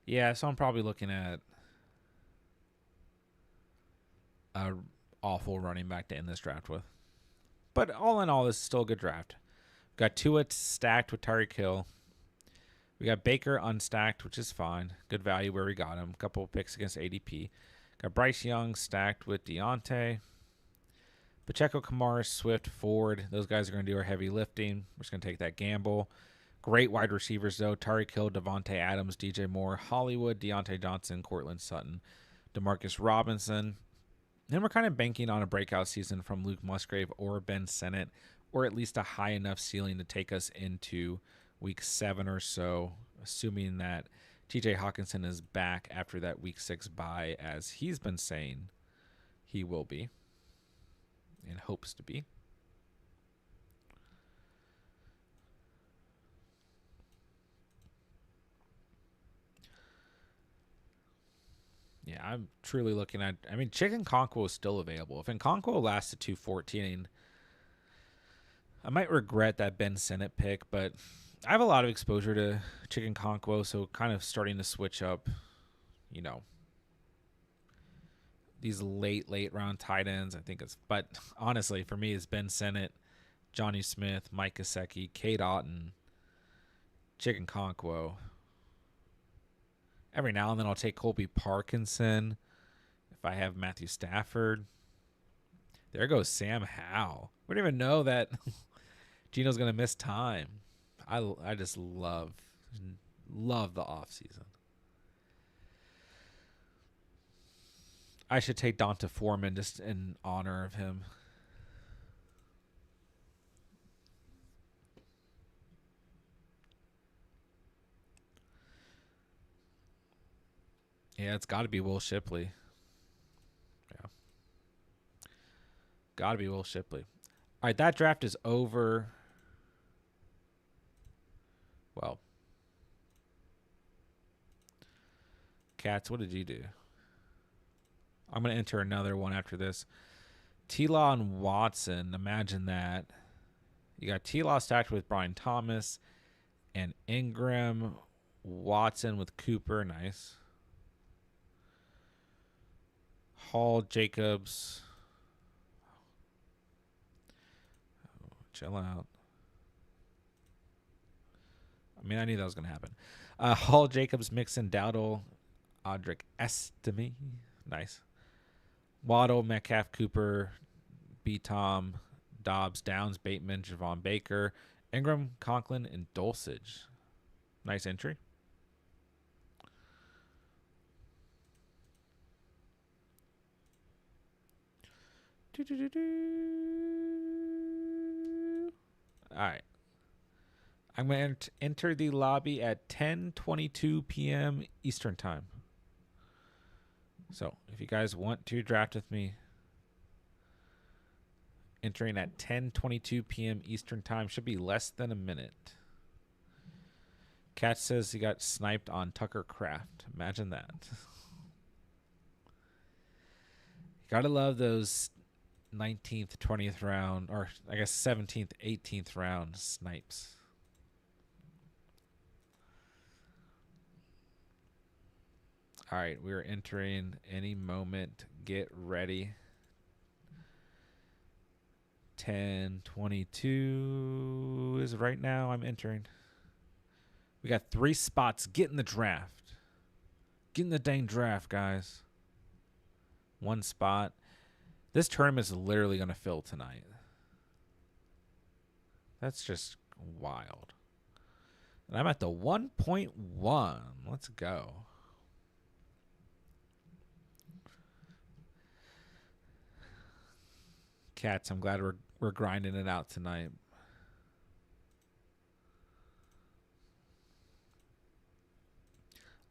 Yeah, so I'm probably looking at a awful running back to end this draft with. But all in all, this is still a good draft. We've got Tua stacked with Tyreek Hill. We got Baker unstacked, which is fine. Good value where we got him. A couple of picks against ADP. Got Bryce Young stacked with Deontay. Pacheco, Kamara, Swift, Ford. Those guys are going to do our heavy lifting. We're just going to take that gamble. Great wide receivers, though. Tyreek Hill, Devontae Adams, DJ Moore, Hollywood, Deontay Johnson, Cortland Sutton, Demarcus Robinson. Then we're kind of banking on a breakout season from Luke Musgrave or Ben Sinnott, or at least a high enough ceiling to take us into week 7 or so, assuming that TJ Hawkinson is back after that week 6 bye, as he's been saying he will be and hopes to be. Yeah, I'm truly looking at. I mean, Chicken Conquo is still available. If Nkonkwo lasts to 214, I might regret that Ben Sinnott pick, but I have a lot of exposure to Chicken Conquo, so kind of starting to switch up, you know, these late round tight ends. I think it's, but honestly, for me, it's Ben Sinnott, Johnny Smith, Mike Gesicki, Kate Otten, Chicken Conquo. Every now and then I'll take Colby Parkinson if I have Matthew Stafford. There goes Sam Howell. We don't even know that Gino's going to miss time. I just love the offseason. I should take Donta Foreman just in honor of him. Yeah, it's got to be Will Shipley. Yeah. Got to be Will Shipley. All right, that draft is over. Well, Cats, what did you do? I'm going to enter another one after this. T-Law and Watson. Imagine that. You got T-Law stacked with Brian Thomas and Ingram. Watson with Cooper. Nice. Hall, Jacobs. Oh, chill out. I mean, I knew that was going to happen. Hall, Jacobs, Mixon, Dowdle, Audric Estime. Nice. Waddle, Metcalf, Cooper, B-Tom, Dobbs, Downs, Bateman, Javon Baker, Ingram, Conklin, and Dulcich. Nice entry. All right. I'm going to enter the lobby at 10:22 p.m. Eastern Time. So, if you guys want to draft with me, entering at 10:22 p.m. Eastern Time, should be less than a minute. Catch says he got sniped on Tucker Craft. Imagine that. Gotta love those 19th, 20th round, or I guess 17th, 18th round snipes. All right, we're entering any moment. Get ready. 10:22 is right now. I'm entering. We got 3 spots. Get in the draft. Get in the dang draft, guys. 1 spot. This tournament is literally going to fill tonight. That's just wild. And I'm at the 1.1. Let's go. Cats, I'm glad we're grinding it out tonight.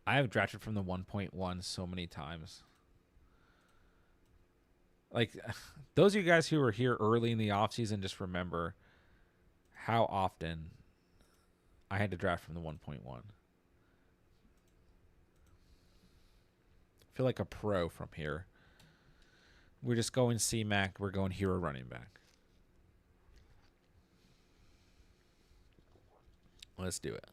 I have drafted from the 1.1 so many times. Like, those of you guys who were here early in the offseason just remember how often I had to draft from the 1.1. I feel like a pro from here. We're just going C-Mac. We're going hero running back. Let's do it.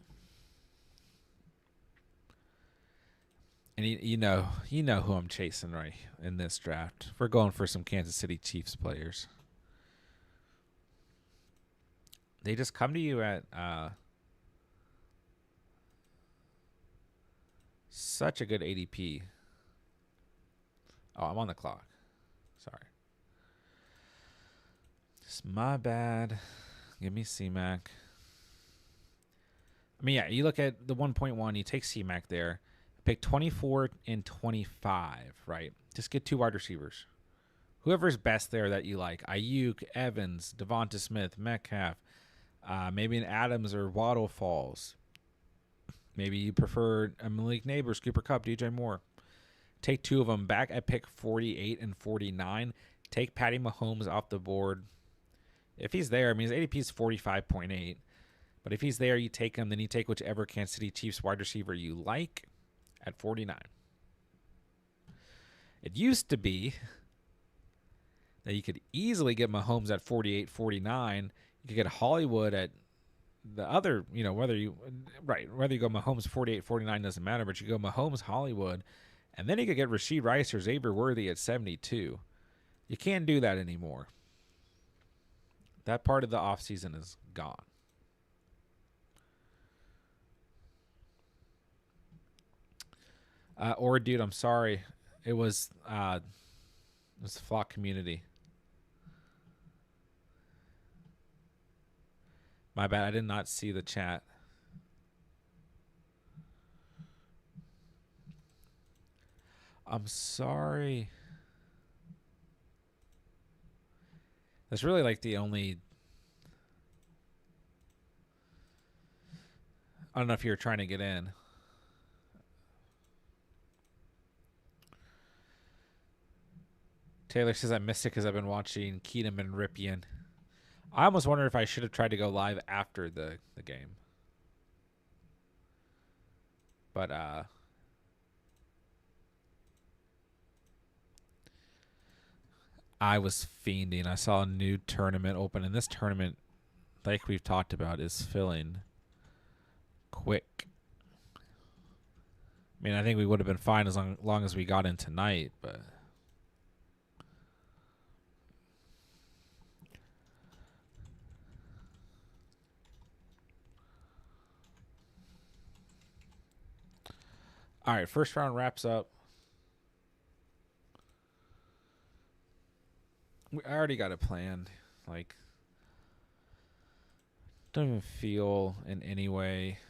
And you know who I'm chasing right in this draft. We're going for some Kansas City Chiefs players. They just come to you at such a good ADP. Oh, I'm on the clock. Sorry. It's my bad. Give me C-Mac. I mean, yeah, you look at the 1.1, you take C-Mac there. Pick 24 and 25, right? Just get 2 wide receivers. Whoever's best there that you like. Ayuk, Evans, Devonta Smith, Metcalf. Maybe an Adams or Waddle falls. Maybe you prefer a Malik Neighbors, Cooper Kupp, DJ Moore. Take two of them back at pick 48 and 49. Take Patty Mahomes off the board. If he's there, I mean, his ADP is 45.8. But if he's there, you take him. Then you take whichever Kansas City Chiefs wide receiver you like at 49. It used to be that you could easily get Mahomes at 48, 49. You could get Hollywood at the other, whether you go Mahomes 48, 49 doesn't matter, but you go Mahomes, Hollywood, and then you could get Rashid Rice or Xavier Worthy at 72. You can't do that anymore. That part of the offseason is gone. Or dude, I'm sorry. It was Flock Community. My bad. I did not see the chat. I'm sorry. That's really like the only... I don't know if you're trying to get in. Taylor says I missed it because I've been watching Keenum and Ripien. I almost wonder if I should have tried to go live after the game. But I was fiending. I saw a new tournament open, and this tournament, like we've talked about, is filling quick. I mean, I think we would have been fine as long as we got in tonight, but... All right, first round wraps up. I already got it planned. Like, don't even feel in any way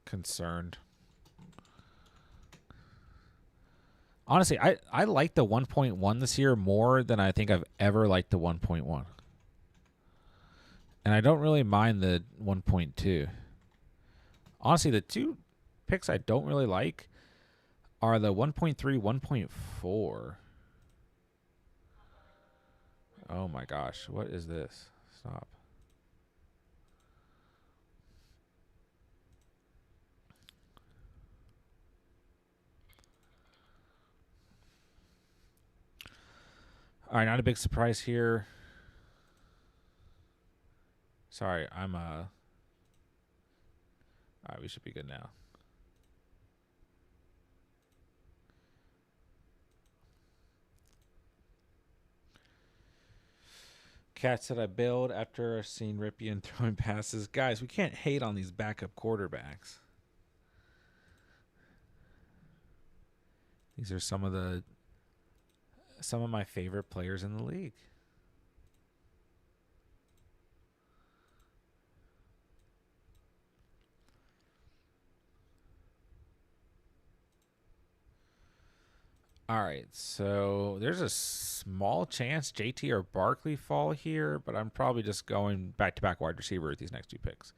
concerned. Honestly, I like the 1.1 this year more than I think I've ever liked the 1.1. And I don't really mind the 1.2. Honestly, the two picks I don't really like are the 1.3, 1.4. Oh my gosh, what is this? Stop. All right, not a big surprise here. Sorry, I'm all right, we should be good now. Cat said I bailed after seeing Ripien throwing passes. Guys, we can't hate on these backup quarterbacks. These are some of my favorite players in the league. All right, so there's a small chance JT or Barkley fall here, but I'm probably just going back-to-back wide receiver with these next two picks.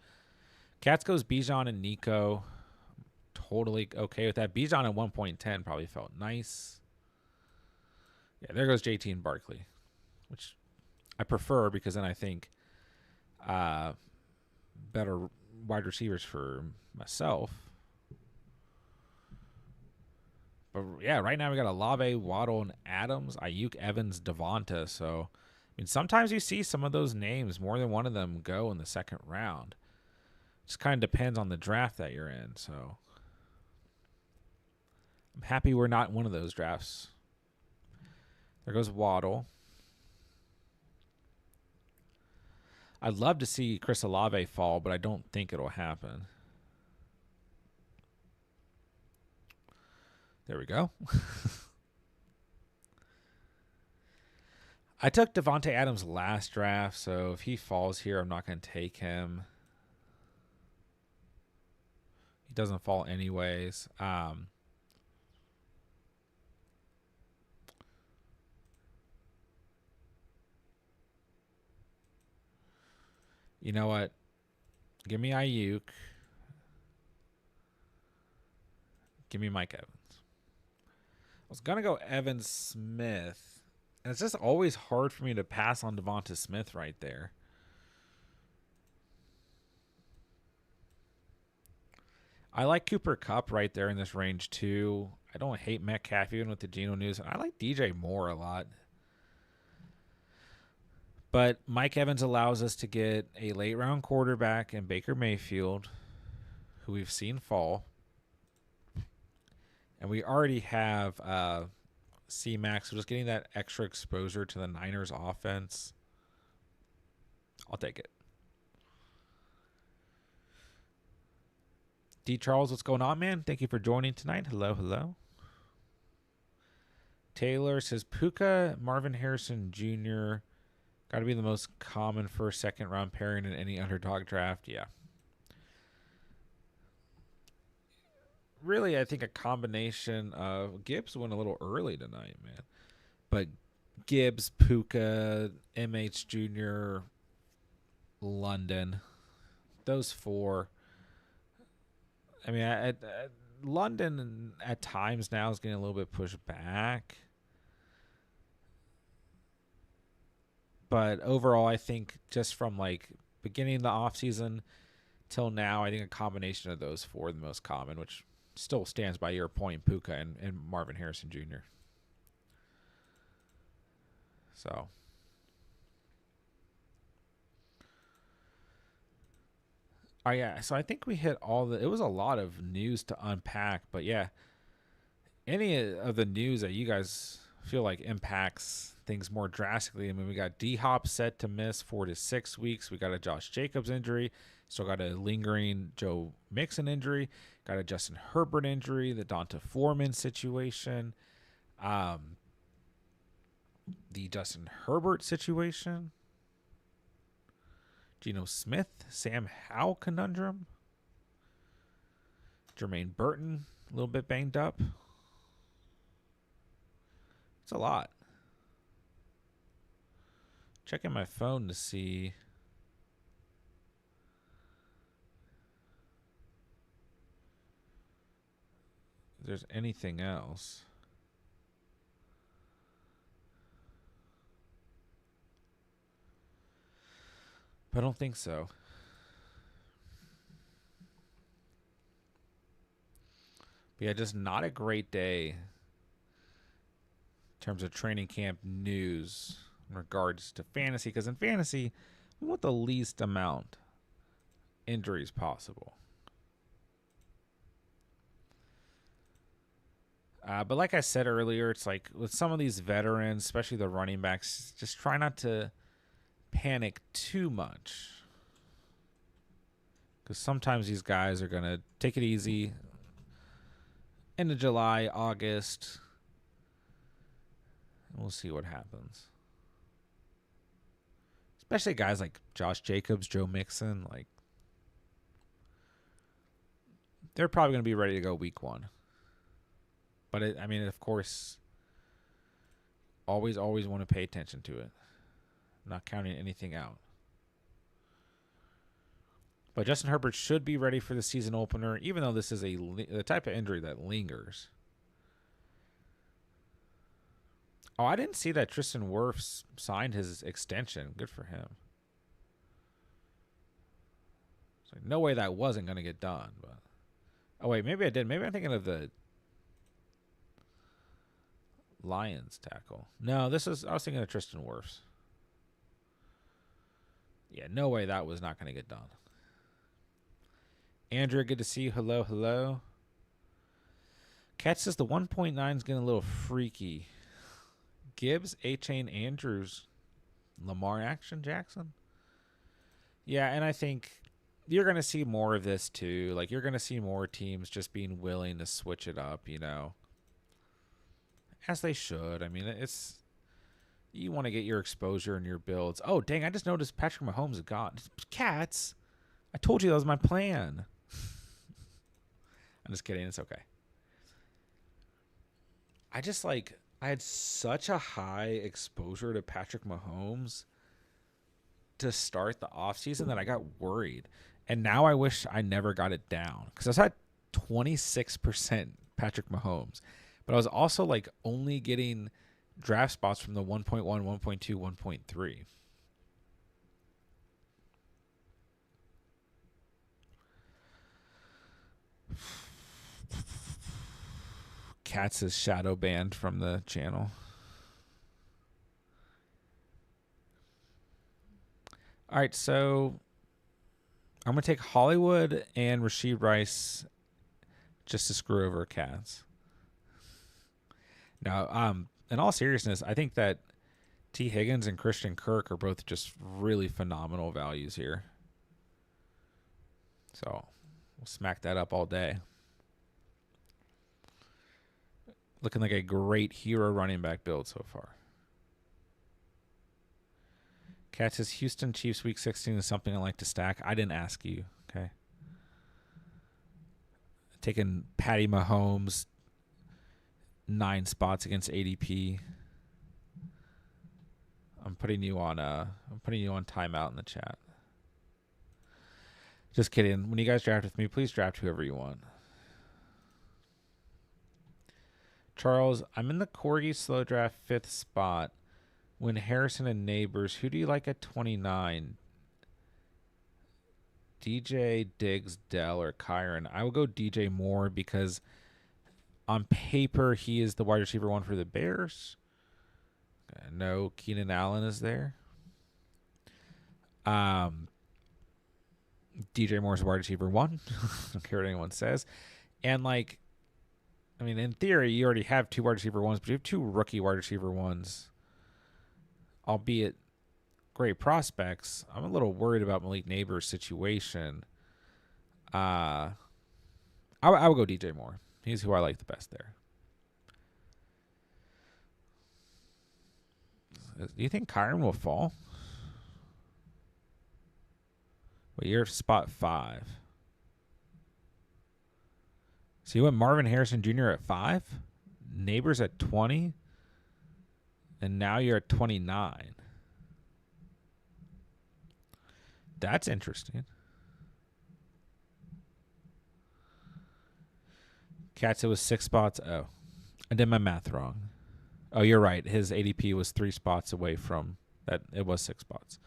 Cats goes Bijan and Nico. Totally okay with that. Bijan at 1.10 probably felt nice. Yeah, there goes JT and Barkley, which I prefer because then I think better wide receivers for myself. But yeah, right now we got Olave, Waddle, and Adams, Ayuk, Evans, Devonta. So, I mean, sometimes you see some of those names, more than one of them, go in the second round. Just kind of depends on the draft that you're in. So, I'm happy we're not in one of those drafts. There goes Waddle. I'd love to see Chris Olave fall, but I don't think it'll happen. There we go. I took Devonta Adams last draft, so if he falls here, I'm not going to take him. He doesn't fall anyways. You know what? Give me Ayuk. Give me Mike Evans. I was going to go Evan Smith. And it's just always hard for me to pass on Devonta Smith right there. I like Cooper Kupp right there in this range too. I don't hate Metcalf even with the Geno news. I like DJ Moore a lot. But Mike Evans allows us to get a late round quarterback in Baker Mayfield, who we've seen fall. And we already have C-Max, so just getting that extra exposure to the Niners offense. I'll take it. D. Charles, what's going on, man? Thank you for joining tonight. Hello, hello. Taylor says Puka, Marvin Harrison Jr. got to be the most common first, second round pairing in any underdog draft. Yeah. Really, I think a combination of Gibbs went a little early tonight, man. But Gibbs, Puka, MH Jr., London, those four. I mean, London at times now is getting a little bit pushed back. But overall, I think just from like beginning of the offseason till now, I think a combination of those four are the most common, which still stands by your point, Puka and Marvin Harrison Jr. So. Oh, yeah. So I think we hit it was a lot of news to unpack, but yeah. Any of the news that you guys feel like impacts things more drastically? I mean, we got D-Hop set to miss 4 to 6 weeks. We got a Josh Jacobs injury. Still got a lingering Joe Mixon injury. Got a Justin Herbert injury. The Donta Foreman situation. The Justin Herbert situation. Geno Smith, Sam Howell conundrum. Jermaine Burton, a little bit banged up. It's a lot. Checking my phone to see if there's anything else. But I don't think so. But yeah, just not a great day in terms of training camp news in regards to fantasy. Because in fantasy, we want the least amount injuries possible. But like I said earlier, it's like with some of these veterans, especially the running backs, just try not to panic too much, because sometimes these guys are going to take it easy into July, August. We'll see what happens. Especially guys like Josh Jacobs, Joe Mixon, like they're probably going to be ready to go week 1. But I mean, of course, always want to pay attention to it. Not counting anything out. But Justin Herbert should be ready for the season opener, even though this is the type of injury that lingers. Oh, I didn't see that Tristan Wirfs signed his extension. Good for him. It's like, no way that wasn't going to get done. But oh, wait, maybe I did. Maybe I'm thinking of the Lions tackle. No, I was thinking of Tristan Wirfs. Yeah, no way that was not going to get done. Andrew, good to see you. Hello, hello. Cat says the 1.9 is getting a little freaky. Gibbs, A-Chain, Andrews, Lamar action, Jackson. Yeah, and I think you're going to see more of this too. Like, you're going to see more teams just being willing to switch it up, you know. As they should. I mean, you want to get your exposure and your builds. Oh, dang, I just noticed Patrick Mahomes is gone. Cats, I told you that was my plan. I'm just kidding. It's okay. I had such a high exposure to Patrick Mahomes to start the offseason that I got worried. And now I wish I never got it down, because I was at 26% Patrick Mahomes. But I was also like only getting draft spots from the 1.1, 1.2, 1.3. Katz is shadow banned from the channel. All right, so I'm going to take Hollywood and Rashid Rice just to screw over Katz. Now, in all seriousness, I think that T. Higgins and Christian Kirk are both just really phenomenal values here. So we'll smack that up all day. Looking like a great hero running back build so far. Cat says Houston Chiefs Week 16 is something I like to stack. I didn't ask you, okay? Taking Patty Mahomes 9 spots against ADP. I'm putting you on timeout in the chat. Just kidding. When you guys draft with me, please draft whoever you want. Charles, I'm in the Corgi slow draft 5th spot. When Harrison and Neighbors, who do you like at 29? DJ, Diggs, Dell, or Kyron? I will go DJ Moore because on paper he is the wide receiver 1 for the Bears. No, Keenan Allen is there. DJ Moore's wide receiver 1. Don't care what anyone says. And like, I mean, in theory, you already have 2 wide receiver 1s, but you have 2 rookie wide receiver 1s. Albeit great prospects. I'm a little worried about Malik Neighbors' situation. I would go DJ Moore. He's who I like the best there. Do you think Kyron will fall? Well, you're spot 5. So you went Marvin Harrison Jr. at 5, Neighbors at 20, and now you're at 29. That's interesting. Katz, it was 6 spots. Oh, I did my math wrong. Oh, you're right. His ADP was 3 spots away from that. It was 6 spots.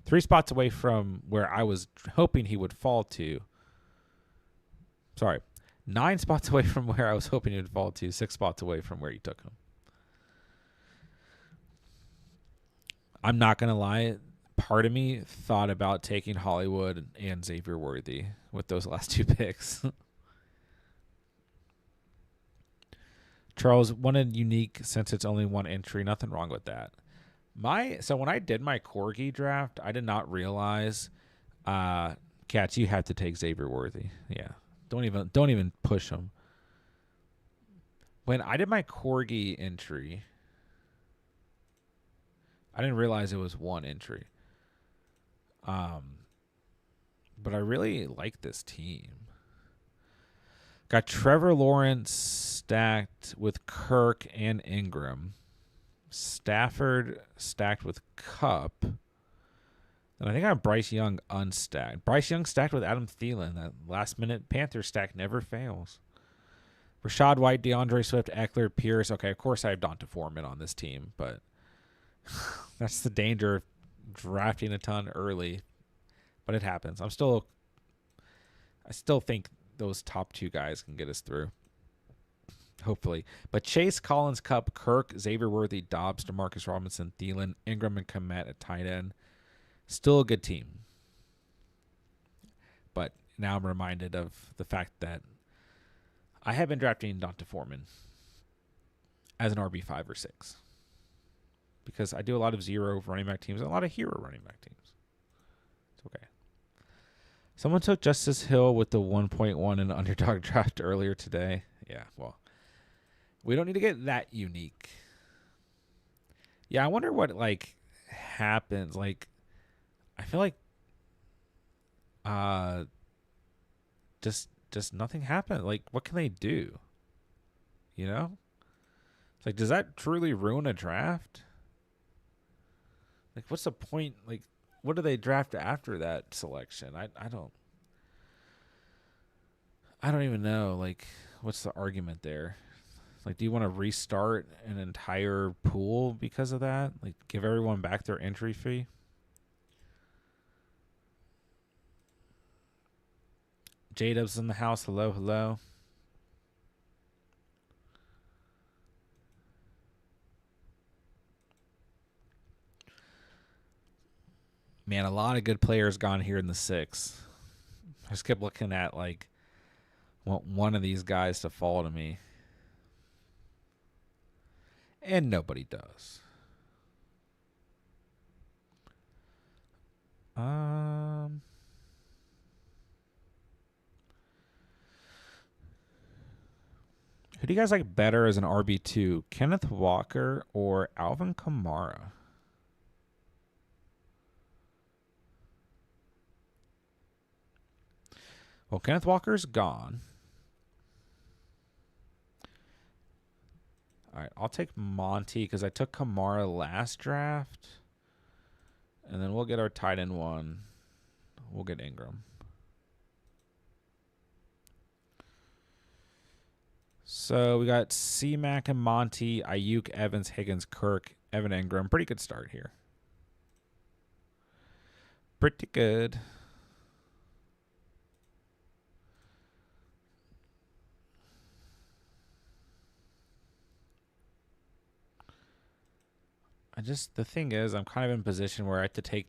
3 spots away from where I was hoping he would fall to. Sorry. 9 spots away from where I was hoping he would fall to. 6 spots away from where you took him. I'm not going to lie. Part of me thought about taking Hollywood and Xavier Worthy with those last 2 picks. Charles, wanted unique since it's only 1 entry. Nothing wrong with that. So when I did my Corgi draft, I did not realize, Cats, you have to take Xavier Worthy. Yeah, don't even push him. When I did my Corgi entry, I didn't realize it was 1 entry. But I really like this team. Got Trevor Lawrence stacked with Kirk and Ingram. Stafford stacked with Kupp. And I think I have Bryce Young unstacked. Bryce Young stacked with Adam Thielen. That last-minute Panther stack never fails. Rashad White, DeAndre Swift, Eckler, Pierce. Okay, of course I have Donta Foreman on this team, but that's the danger of drafting a ton early. But it happens. I still think those top 2 guys can get us through. Hopefully. But Chase, Collins, Kupp, Kirk, Xavier Worthy, Dobbs, DeMarcus Robinson, Thielen, Ingram, and Kmet at tight end. Still a good team. But now I'm reminded of the fact that I have been drafting Donta Foreman as an RB5 or 6. Because I do a lot of 0 running back teams and a lot of hero running back teams. It's okay. Someone took Justice Hill with the 1.1 in Underdog draft earlier today. Yeah, well, we don't need to get that unique. Yeah, I wonder what, happens. I feel like just nothing happened. What can they do? You know? It's does that truly ruin a draft? What's the point? What do they draft after that selection? I don't even know. what's the argument there? Like, do you want to restart an entire pool because of that? Like, give everyone back their entry fee? J-Dub's in the house. Hello, hello. Man, a lot of good players gone here in the 6. I just kept looking at, like, want one of these guys to fall to me. And nobody does. Who do you guys like better as an RB2? Kenneth Walker or Alvin Kamara? Well, Kenneth Walker's gone. All right, I'll take Monty because I took Kamara last draft. And then we'll get our tight end one. We'll get Ingram. So we got C-Mac and Monty, Ayuk, Evans, Higgins, Kirk, Evan Ingram. Pretty good start here. Pretty good. The thing is, I'm kind of in a position where I have to take,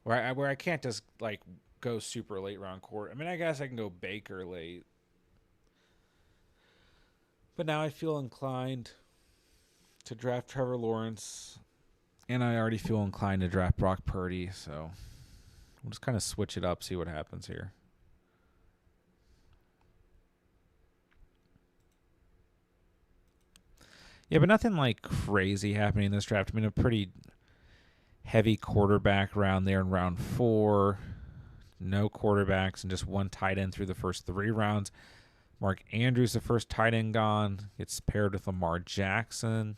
where I can't just like go super late round court. I mean, I guess I can go Baker late, but now I feel inclined to draft Trevor Lawrence, and I already feel inclined to draft Brock Purdy. So we'll just kind of switch it up, see what happens here. Yeah, but nothing like crazy happening in this draft. I mean, a pretty heavy quarterback round there in round 4. No quarterbacks and just one tight end through the first 3 rounds. Mark Andrews, the first tight end gone, gets paired with Lamar Jackson.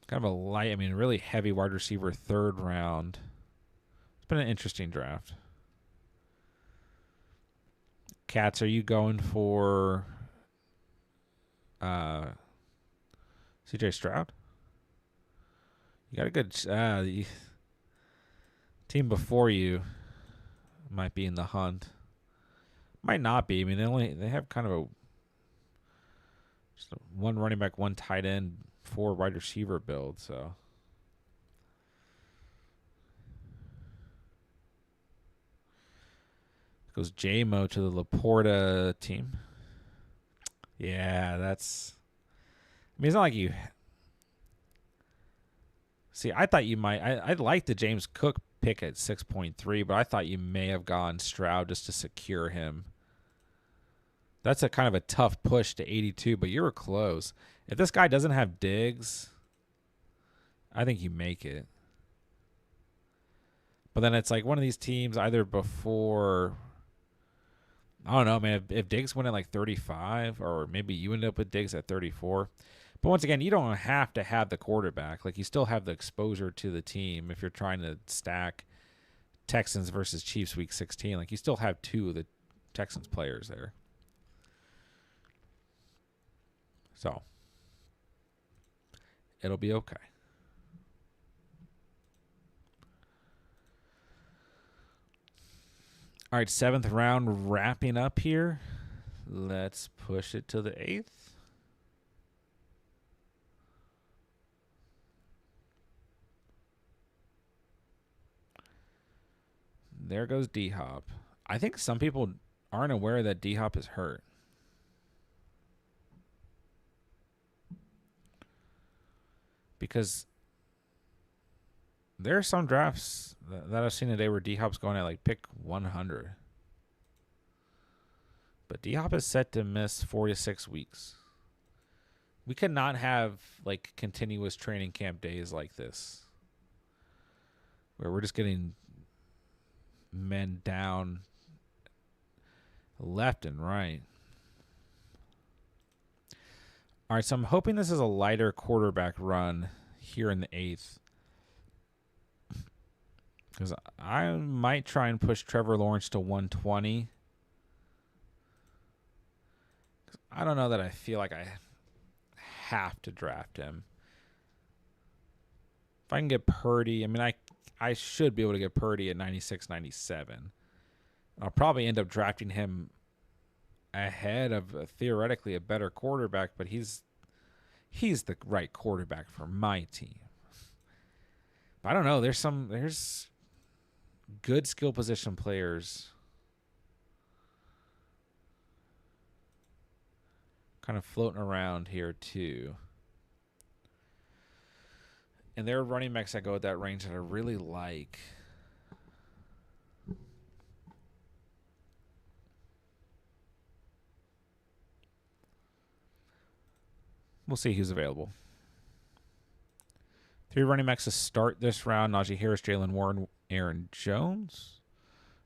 Kind of a light, I mean, really heavy wide receiver 3rd round. It's been an interesting draft. Cats, are you going for CJ Stroud? You got a good team before you might be in the hunt. Might not be. I mean, they have kind of just one running back, one tight end, 4 wide receiver build. So goes J-Mo to the Laporta team. Yeah, that's. I mean, it's not like you. See, I thought you might. I like the James Cook pick at 6.3, but I thought you may have gone Stroud just to secure him. That's a kind of a tough push to 82, but you were close. If this guy doesn't have Diggs, I think you make it. But then it's like one of these teams either before. I don't know, man. If Diggs went at like 35, or maybe you end up with Diggs at 34. But once again, you don't have to have the quarterback. Like, you still have the exposure to the team if you're trying to stack Texans versus Chiefs week 16. Like, you still have 2 of the Texans players there. So, it'll be okay. All right, 7th round wrapping up here. Let's push it to the 8th. There goes D-Hop. I think some people aren't aware that D-Hop is hurt. Because there are some drafts that I've seen today where D-Hop's going at like pick 100. But D-Hop is set to miss 4 to 6 weeks. We cannot have like continuous training camp days like this, where we're just getting men down left and right. All right, so I'm hoping this is a lighter quarterback run here in the 8th, because I might try and push Trevor Lawrence to 120 I don't know that I feel like I have to draft him. If I can get Purdy, I mean, I should be able to get Purdy at 96, 97. I'll probably end up drafting him ahead of theoretically a better quarterback, but he's the right quarterback for my team. But I don't know. There's good skill position players kind of floating around here too. And there are running backs that go at that range that I really like. We'll see who's available. 3 running backs to start this round: Najee Harris, Jalen Warren, Aaron Jones.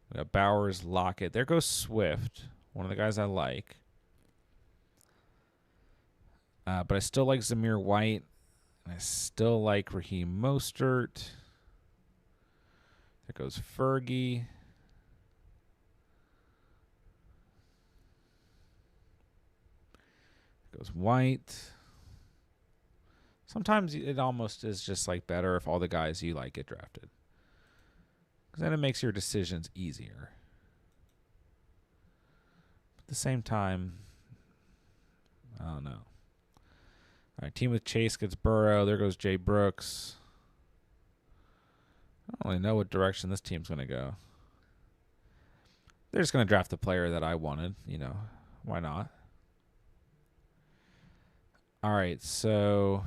We got Bowers, Lockett. There goes Swift, one of the guys I like. But I still like Zamir White. And I still like Raheem Mostert. There goes Fergie. There goes White. Sometimes it almost is just like better if all the guys you like get drafted, because then it makes your decisions easier. But at the same time, I don't know. All right, team with Chase gets Burrow. There goes Jay Brooks. I don't really know what direction this team's going to go. They're just going to draft the player that I wanted. You know, why not? All right, so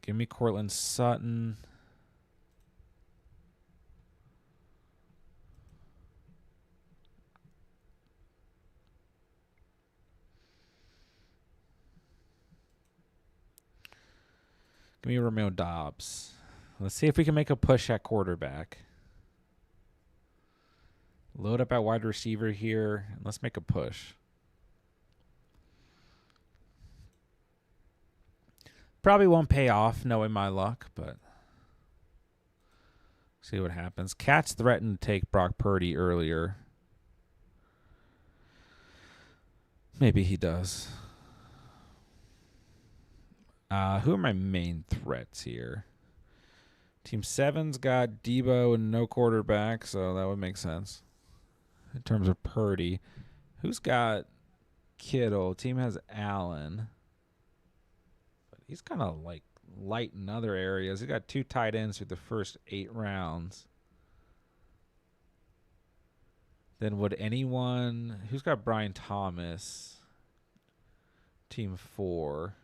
give me Cortland Sutton. Give me Romeo Doubs. Let's see if we can make a push at quarterback. Load up at wide receiver here, and let's make a push. Probably won't pay off knowing my luck, but see what happens. Cats threatened to take Brock Purdy earlier. Maybe he does. Who are my main threats here? Team 7's got Debo and no quarterback, so that would make sense in terms of Purdy. Who's got Kittle? Team has Allen. But he's kind of like light in other areas. He's got 2 tight ends through the first 8 rounds. Then would anyone... Who's got Brian Thomas? Team 4.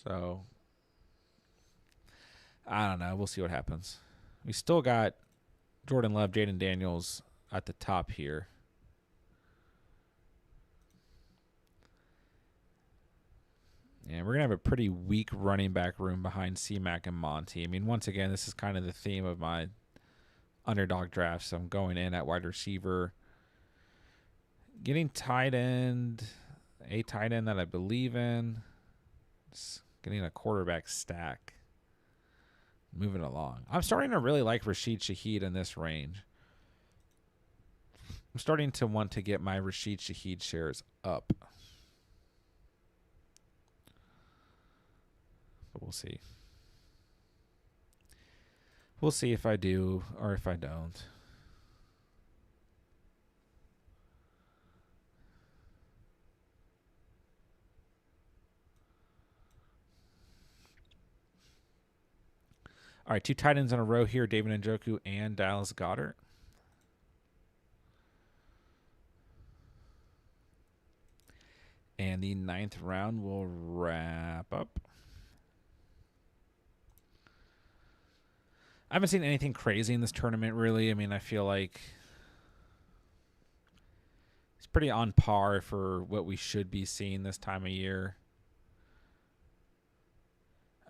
So, I don't know. We'll see what happens. We still got Jordan Love, Jaden Daniels at the top here. And we're going to have a pretty weak running back room behind C-Mac and Monty. I mean, once again, this is kind of the theme of my underdog draft. So I'm going in at wide receiver. Getting tight end. A tight end that I believe in. Just getting a quarterback stack. Moving along. I'm starting to really like Rashid Shaheed in this range. I'm starting to want to get my Rashid Shaheed shares up. But we'll see. We'll see if I do or if I don't. All right, 2 tight ends in a row here, David Njoku and Dallas Goedert. And the 9th round will wrap up. I haven't seen anything crazy in this tournament, really. I mean, I feel like it's pretty on par for what we should be seeing this time of year.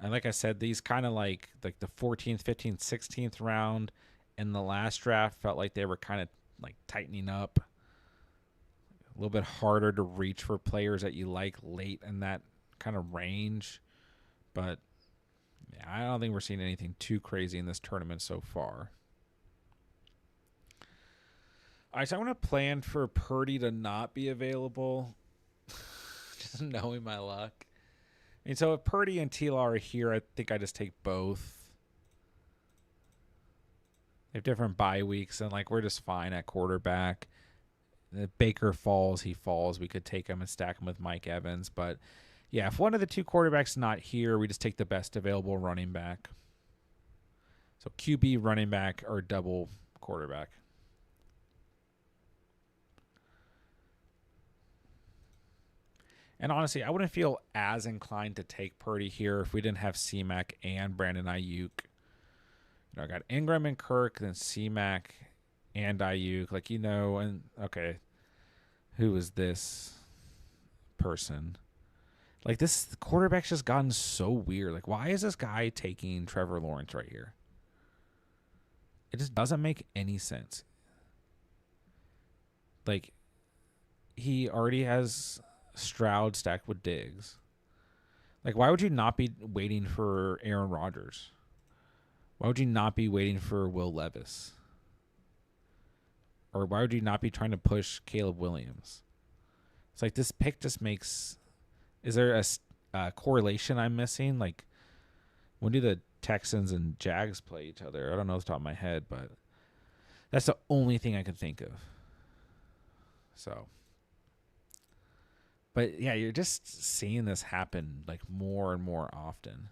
And like I said, these kind of like the 14th, 15th, 16th round in the last draft felt like they were kind of like tightening up. A little bit harder to reach for players that you like late in that kind of range. But yeah, I don't think we're seeing anything too crazy in this tournament so far. So I'm going to plan for Purdy to not be available. Just knowing my luck. And so if Purdy and Tila are here, I think I just take both. They have different bye weeks, and like we're just fine at quarterback. If Baker falls, he falls. We could take him and stack him with Mike Evans. But yeah, if one of the two quarterbacks not here, we just take the best available running back. So QB, running back, or double quarterback. And honestly, I wouldn't feel as inclined to take Purdy here if we didn't have C-Mac and Brandon Ayuk. You know, I got Ingram and Kirk, then C-Mac and Ayuk. Like, you know, and okay, who is this person? Like, this quarterback's just gotten so weird. Like, why is this guy taking Trevor Lawrence right here? It just doesn't make any sense. Like, he already has Stroud stacked with Diggs. Like, why would you not be waiting for Aaron Rodgers? Why would you not be waiting for Will Levis? Or why would you not be trying to push Caleb Williams? It's like this pick just makes... Is there a correlation I'm missing? Like, when do the Texans and Jags play each other? I don't know off the top of my head, but that's the only thing I can think of. So... But yeah, you're just seeing this happen like more and more often.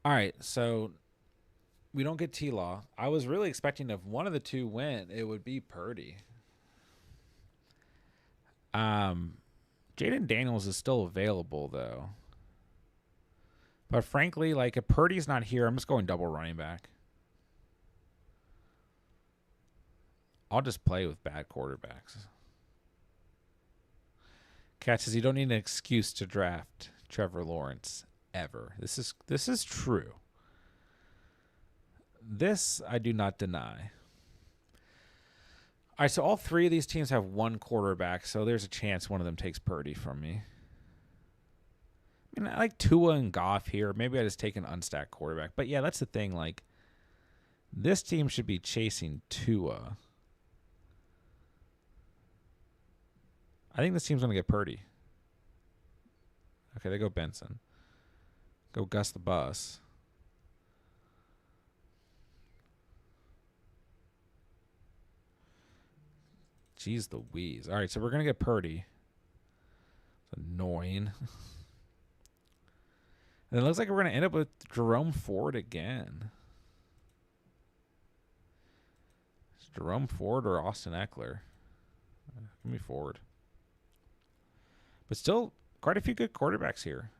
All right, so we don't get T-Law. I was really expecting if one of the two went, it would be Purdy. Jaden Daniels is still available though. But frankly, like if Purdy's not here, I'm just going double running back. I'll just play with bad quarterbacks. Cat says you don't need an excuse to draft Trevor Lawrence ever. This is true. This I do not deny. All right, so all three of these teams have one quarterback, so there's a chance one of them takes Purdy from me. I mean, I like Tua and Goff here. Maybe I just take an unstacked quarterback. But yeah, that's the thing. Like, this team should be chasing Tua. I think this team's going to get Purdy. Okay, they go Benson. Go Gus the Bus. Jeez Louise. All right, so we're going to get Purdy. It's annoying. And it looks like we're going to end up with Jerome Ford again. It's Jerome Ford or Austin Eckler? Give me Ford. But still, quite a few good quarterbacks here.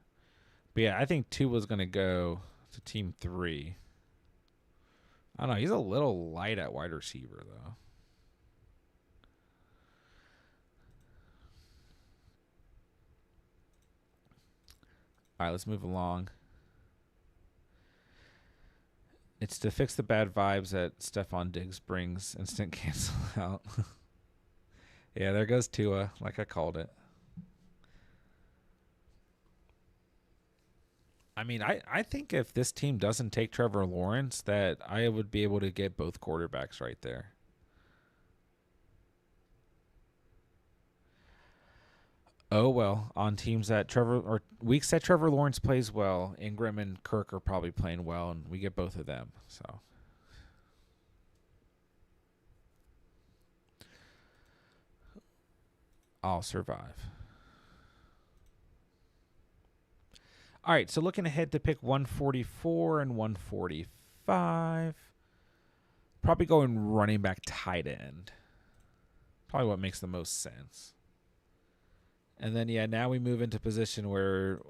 But yeah, I think Tua's going to go to team 3. I don't know. He's a little light at wide receiver, though. All right, let's move along. It's to fix the bad vibes that Stephon Diggs brings. Instant cancel out. Yeah, there goes Tua, like I called it. I mean, I think if this team doesn't take Trevor Lawrence, that I would be able to get both quarterbacks right there. Oh, well, on teams that weeks that Trevor Lawrence plays well, Ingram and Kirk are probably playing well, and we get both of them. So I'll survive. All right, so looking ahead to pick 144 and 145. Probably going running back tight end. Probably what makes the most sense. And then, yeah, now we move into position where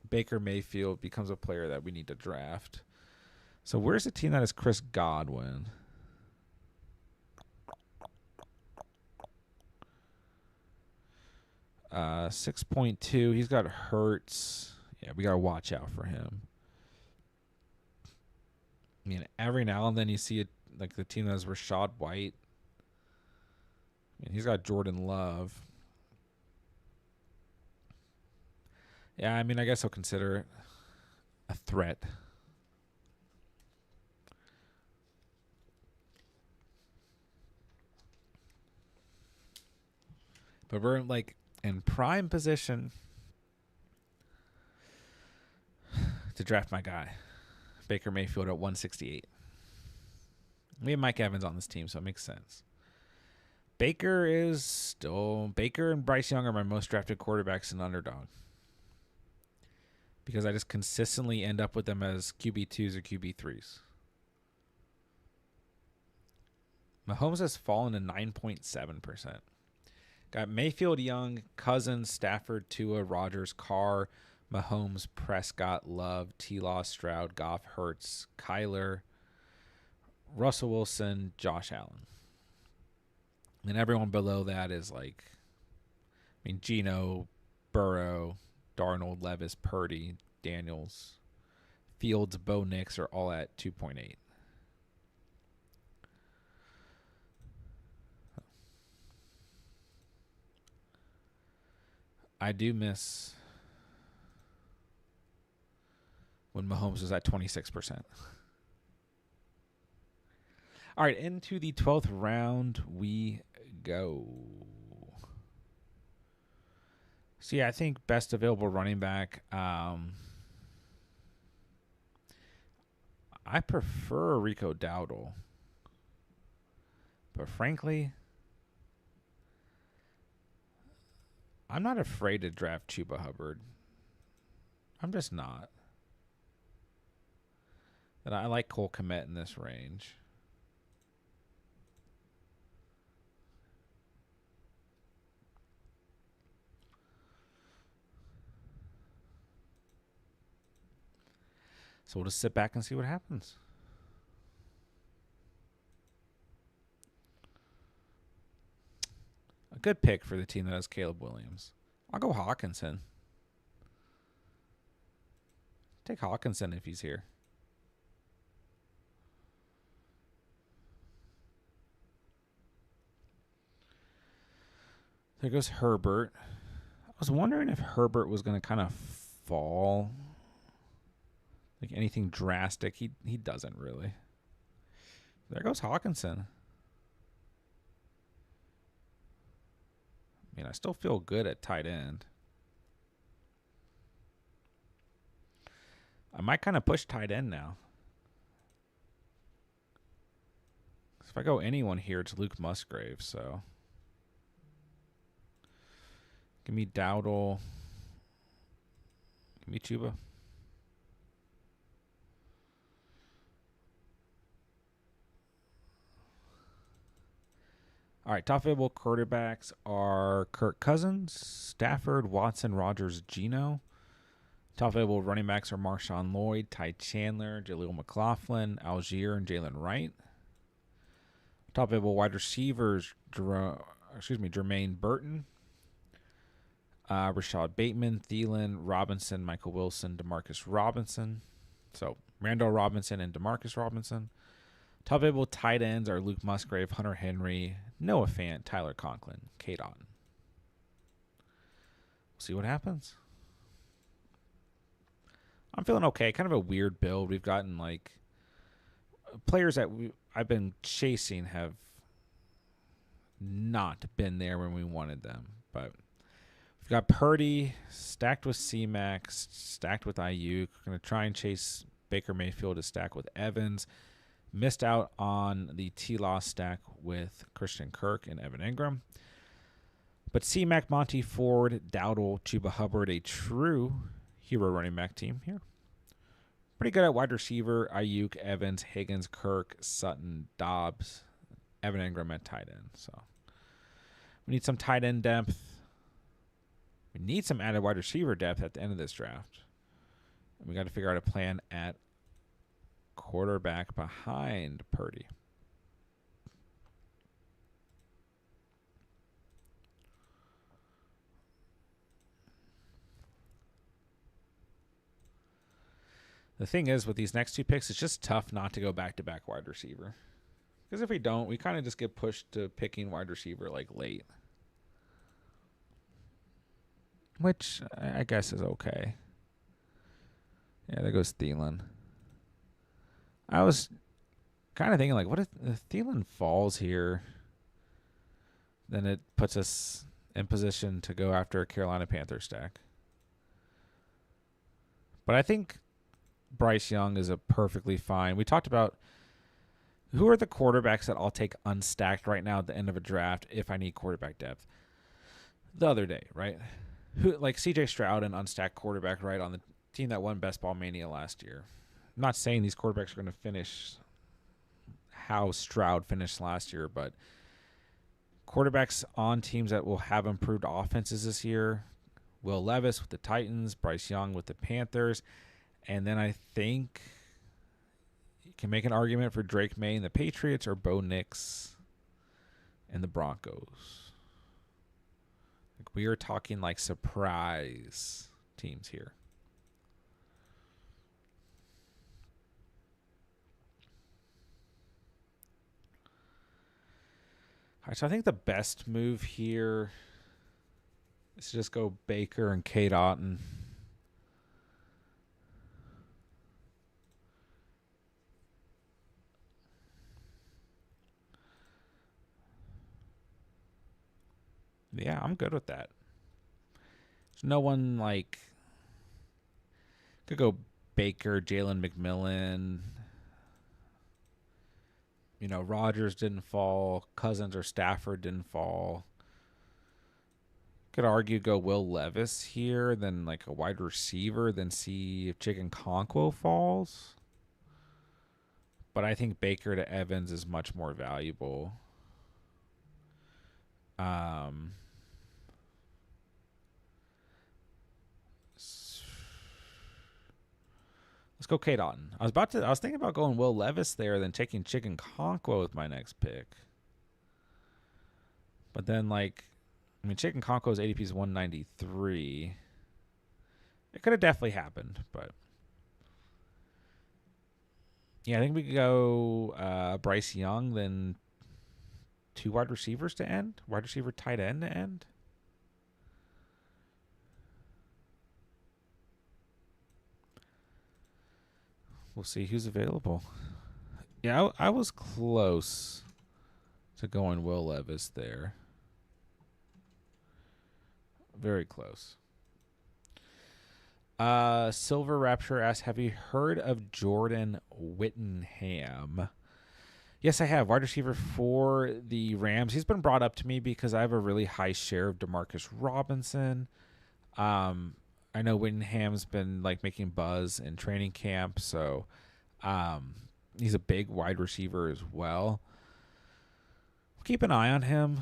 Baker Mayfield becomes a player that we need to draft. So where's the team that is Chris Godwin? Uh, 6.2. He's got Hurts. Yeah, we got to watch out for him. I mean, every now and then you see it, like the team that has Rashad White. I mean, he's got Jordan Love. Yeah, I mean, I guess I'll consider it a threat. But we're like in prime position to draft my guy, Baker Mayfield at 168. We have Mike Evans on this team, so it makes sense. Baker and Bryce Young are my most drafted quarterbacks in Underdog, because I just consistently end up with them as QB2s or QB3s. Mahomes has fallen to 9.7%. Got Mayfield, Young, Cousins, Stafford, Tua, Rodgers, Carr, Mahomes, Prescott, Love, T-Law, Stroud, Goff, Hurts, Kyler, Russell Wilson, Josh Allen. And everyone below that is like, Geno, Burrow, Darnold, Levis, Purdy, Daniels, Fields, Bo Nix are all at 2.8. I do miss when Mahomes was at 26%. All right, into the 12th round we go. So, yeah, I think best available running back. I prefer Rico Dowdle. But frankly, I'm not afraid to draft Chuba Hubbard. I'm just not. And I like Cole Kmet in this range. So we'll just sit back and see what happens. A good pick for the team that has Caleb Williams. I'll go Hawkinson. Take Hawkinson if he's here. There goes Herbert. I was wondering if Herbert was going to kind of fall. Like anything drastic. He doesn't really. There goes Hawkinson. I still feel good at tight end. I might kind of push tight end now. If I go anyone here, it's Luke Musgrave, so. Give me Dowdle. Give me Chuba. All right, top available quarterbacks are Kirk Cousins, Stafford, Watson, Rodgers, Geno. Top available running backs are Marshawn Lloyd, Ty Chandler, Jaleel McLaughlin, Algier, and Jalen Wright. Top available wide receivers, Jermaine Burton, Rashad Bateman, Thielen, Robinson, Michael Wilson, Demarcus Robinson. So Randall Robinson and Demarcus Robinson. Top available tight ends are Luke Musgrave, Hunter Henry, Noah Fant, Tyler Conklin, Kate Otten. We'll see what happens. I'm feeling okay. Kind of a weird build. We've gotten like players that I've been chasing have not been there when we wanted them. But we've got Purdy stacked with C-Max, stacked with Ayuk. We're going to try and chase Baker Mayfield to stack with Evans. Missed out on the T-Law stack with Christian Kirk and Evan Ingram. But C-Mac, Monty Ford, Dowdle, Chuba Hubbard, a true hero running back team here. Pretty good at wide receiver. Ayuk, Evans, Higgins, Kirk, Sutton, Dobbs, Evan Ingram at tight end. So we need some tight end depth. We need some added wide receiver depth at the end of this draft. And we got to figure out a plan at quarterback behind Purdy. The thing is, with these next two picks, it's just tough not to go back-to-back wide receiver. Because if we don't, we kind of just get pushed to picking wide receiver like late. Which I guess is okay. Yeah, there goes Thielen. I was kind of thinking, like, what if Thielen falls here? Then it puts us in position to go after a Carolina Panther stack. But I think Bryce Young is a perfectly fine. We talked about who are the quarterbacks that I'll take unstacked right now at the end of a draft if I need quarterback depth. The other day, right? Who like CJ Stroud, an unstacked quarterback, right, on the team that won Best Ball Mania last year. I'm not saying these quarterbacks are going to finish how Stroud finished last year, but quarterbacks on teams that will have improved offenses this year: Will Levis with the Titans, Bryce Young with the Panthers, and then I think you can make an argument for Drake May and the Patriots or Bo Nix and the Broncos. Like, we are talking like surprise teams here. All right, so I think the best move here is to just go Baker and Kate Otten. Yeah, I'm good with that. There's no one like could go Baker, Jalen McMillan. You know, Rodgers didn't fall. Cousins or Stafford didn't fall. Could argue go Will Levis here, then like a wide receiver, then see if Chicken Conquo falls. But I think Baker to Evans is much more valuable. Let's go Kate Otten. I was thinking about going Will Levis there, then taking Chicken Conquo with my next pick. But then Chicken Conquo's ADP is 193. It could have definitely happened, but yeah, I think we could go Bryce Young, then 2 wide receivers to end, wide receiver tight end to end. We'll see who's available. Yeah, I was close to going Will Levis there. Very close. Silver Rapture asks, have you heard of Jordan Whittingham? Yes, I have. Wide receiver for the Rams. He's been brought up to me because I have a really high share of Demarcus Robinson. I know Whittingham's been making buzz in training camp, so he's a big wide receiver as well. Keep an eye on him.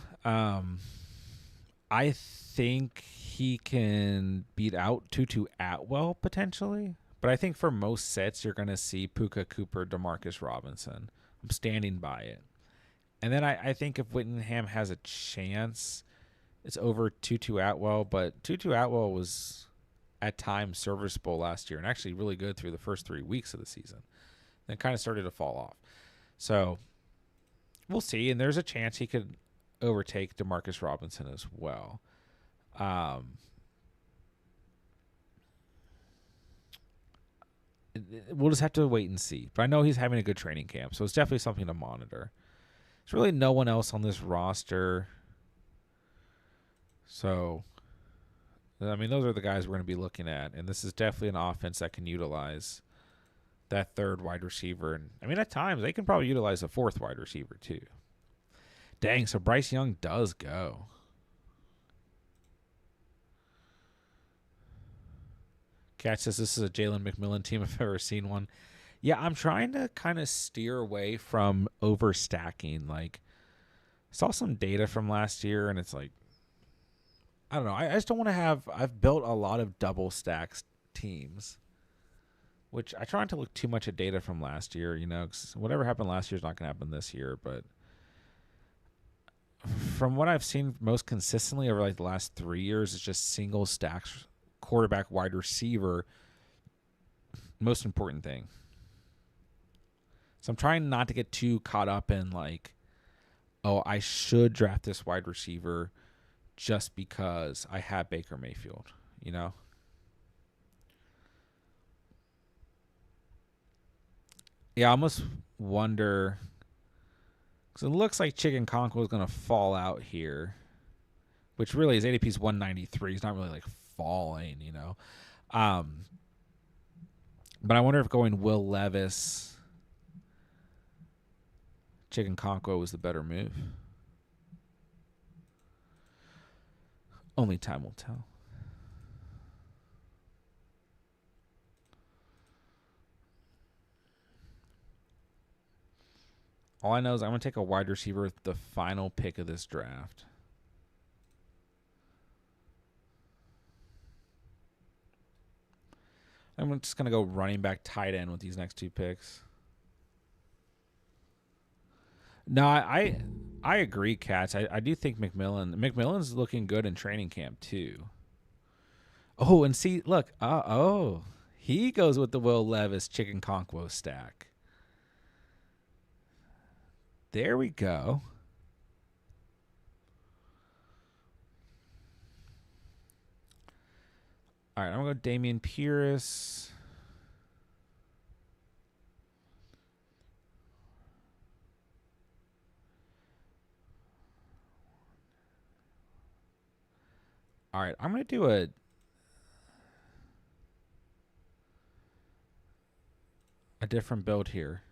I think he can beat out Tutu Atwell potentially, but I think for most sets you're going to see Puka Cooper, Demarcus Robinson. I'm standing by it. And then I think if Whittingham has a chance, it's over Tutu Atwell, but Tutu Atwell was at times serviceable last year and actually really good through the first 3 weeks of the season. Then kind of started to fall off. So we'll see, and there's a chance he could overtake Demarcus Robinson as well. We'll just have to wait and see. But I know he's having a good training camp, so it's definitely something to monitor. There's really no one else on this roster. So, I mean, those are the guys we're going to be looking at. And this is definitely an offense that can utilize that third wide receiver. And, I mean, at times, they can probably utilize a fourth wide receiver, too. Dang, so Bryce Young does go. Cat says this is a Jalen McMillan team if I've ever seen one. Yeah, I'm trying to kind of steer away from overstacking. Saw some data from last year, and it's I don't know. I just don't want to have. I've built a lot of double stacks teams, which I try not to look too much at data from last year. Cause whatever happened last year is not going to happen this year. But from what I've seen most consistently over the last 3 years, it's just single stacks, quarterback, wide receiver. Most important thing. So I'm trying not to get too caught up in I should draft this wide receiver just because I have Baker Mayfield, Yeah, I almost wonder, because it looks like Chicken Conquo is going to fall out here which really his ADP is 193. He's not really like falling, But I wonder if going Will Levis, Chicken Conquo was the better move. Only time will tell. All I know is I'm going to take a wide receiver with the final pick of this draft. I'm just going to go running back, tight end with these next 2 picks. No, I agree, Katz. I do think McMillan's looking good in training camp too. Oh, and see, look, he goes with the Will Levis Chicken Conquo stack. There we go. All right, I'm going to go Dameon Pierce. All right, I'm going to do a different build here.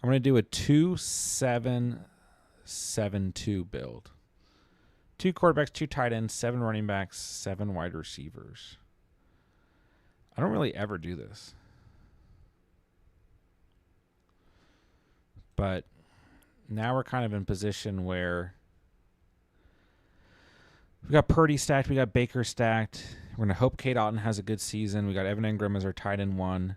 I'm going to do a 2-7-7-2 build. 2 quarterbacks, 2 tight ends, 7 running backs, 7 wide receivers. I don't really ever do this. But now we're kind of in position where we got Purdy stacked, we got Baker stacked. We're going to hope Kate Otten has a good season. We got Evan Ingram as our tight end 1.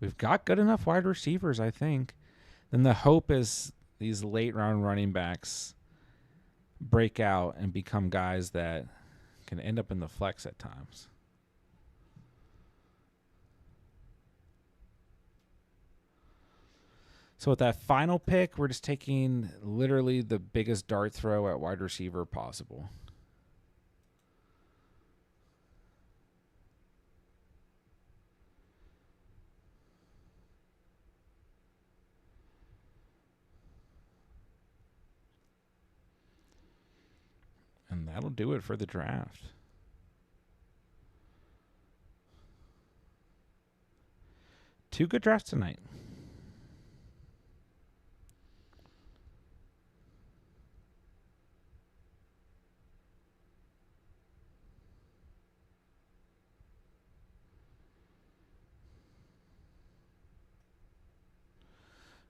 We've got good enough wide receivers, I think. Then the hope is these late round running backs break out and become guys that can end up in the flex at times. So with that final pick, we're just taking literally the biggest dart throw at wide receiver possible. And that'll do it for the draft. Two good drafts tonight.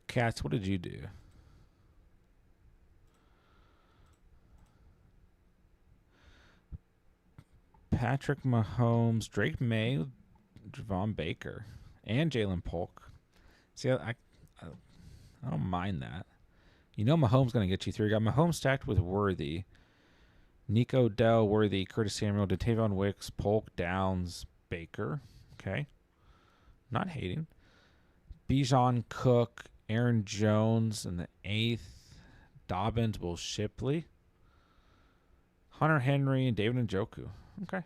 Cats, what did you do? Patrick Mahomes, Drake May, Javon Baker, and Jalen Polk. See, I don't mind that. You know Mahomes going to get you through. You got Mahomes stacked with Worthy, Nico Dell, Worthy, Curtis Samuel, Dontayvon Wicks, Polk, Downs, Baker. Okay. Not hating. Bijan Cook, Aaron Jones in the 8th. Dobbins, Will Shipley. Hunter Henry, and David Njoku. Okay.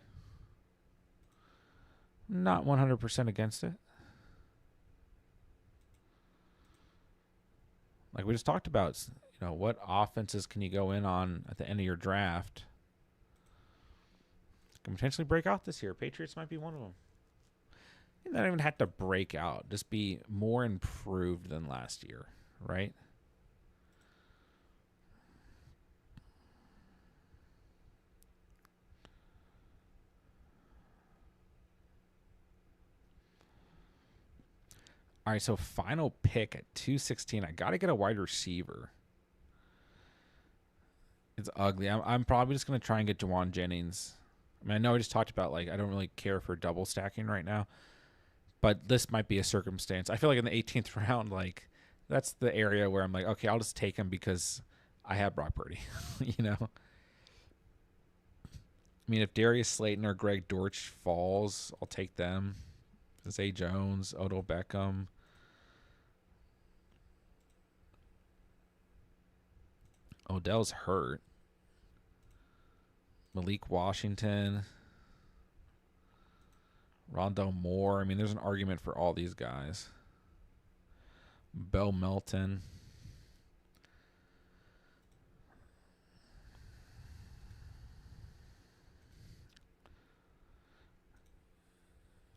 Not 100% against it. Like we just talked about, what offenses can you go in on at the end of your draft? Can potentially break out this year. Patriots might be one of them. You don't even have to break out. Just be more improved than last year, right? All right, so final pick at 216. I got to get a wide receiver. It's ugly. I'm probably just going to try and get Jawan Jennings. I mean, I know I just talked about, I don't really care for double stacking right now. But this might be a circumstance. I feel like in the 18th round, that's the area where I'm like, okay, I'll just take him because I have Brock Purdy, I mean, if Darius Slayton or Greg Dortch falls, I'll take them. Zay Jones, Odell Beckham. Odell's hurt. Malik Washington. Rondell Moore. I mean, there's an argument for all these guys. Bell Melton.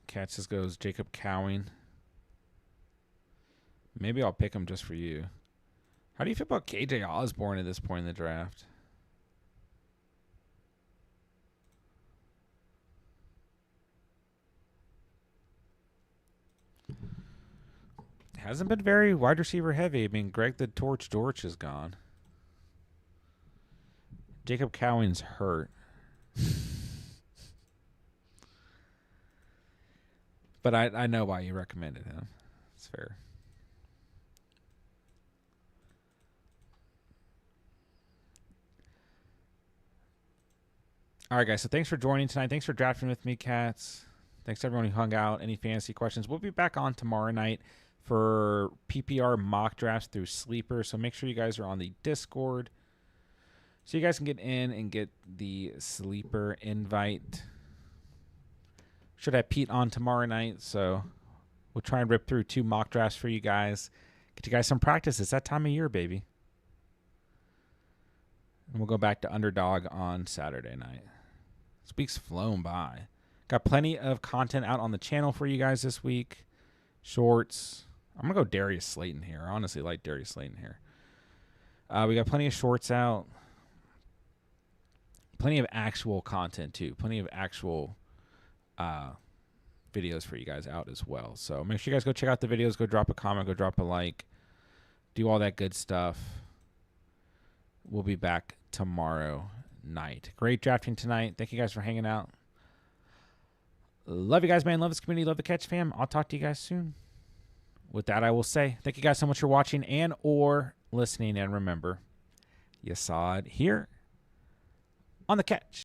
Catches goes Jacob Cowing. Maybe I'll pick him just for you. How do you feel about KJ Osborne at this point in the draft? Hasn't been very wide receiver heavy. I mean, Greg the Torch Dortch is gone. Jacob Cowing's hurt. But I know why you recommended him. It's fair. All right, guys. So thanks for joining tonight. Thanks for drafting with me, Cats. Thanks to everyone who hung out. Any fantasy questions? We'll be back on tomorrow night for PPR mock drafts through Sleeper. So make sure you guys are on the Discord so you guys can get in and get the Sleeper invite. Should have Pete on tomorrow night, so we'll try and rip through 2 mock drafts for you guys. Get you guys some practice. It's that time of year, baby. And we'll go back to Underdog on Saturday night. This week's flown by. Got plenty of content out on the channel for you guys this week. Shorts. I'm going to go Darius Slayton here. I honestly like Darius Slayton here. We got plenty of shorts out. Plenty of actual content, too. Plenty of actual videos for you guys out as well. So make sure you guys go check out the videos. Go drop a comment. Go drop a like. Do all that good stuff. We'll be back tomorrow night. Great drafting tonight. Thank you guys for hanging out. Love you guys, man. Love this community. Love the Catch fam. I'll talk to you guys soon. With that, I will say thank you guys so much for watching and or listening. And remember, you saw it here on the Catch.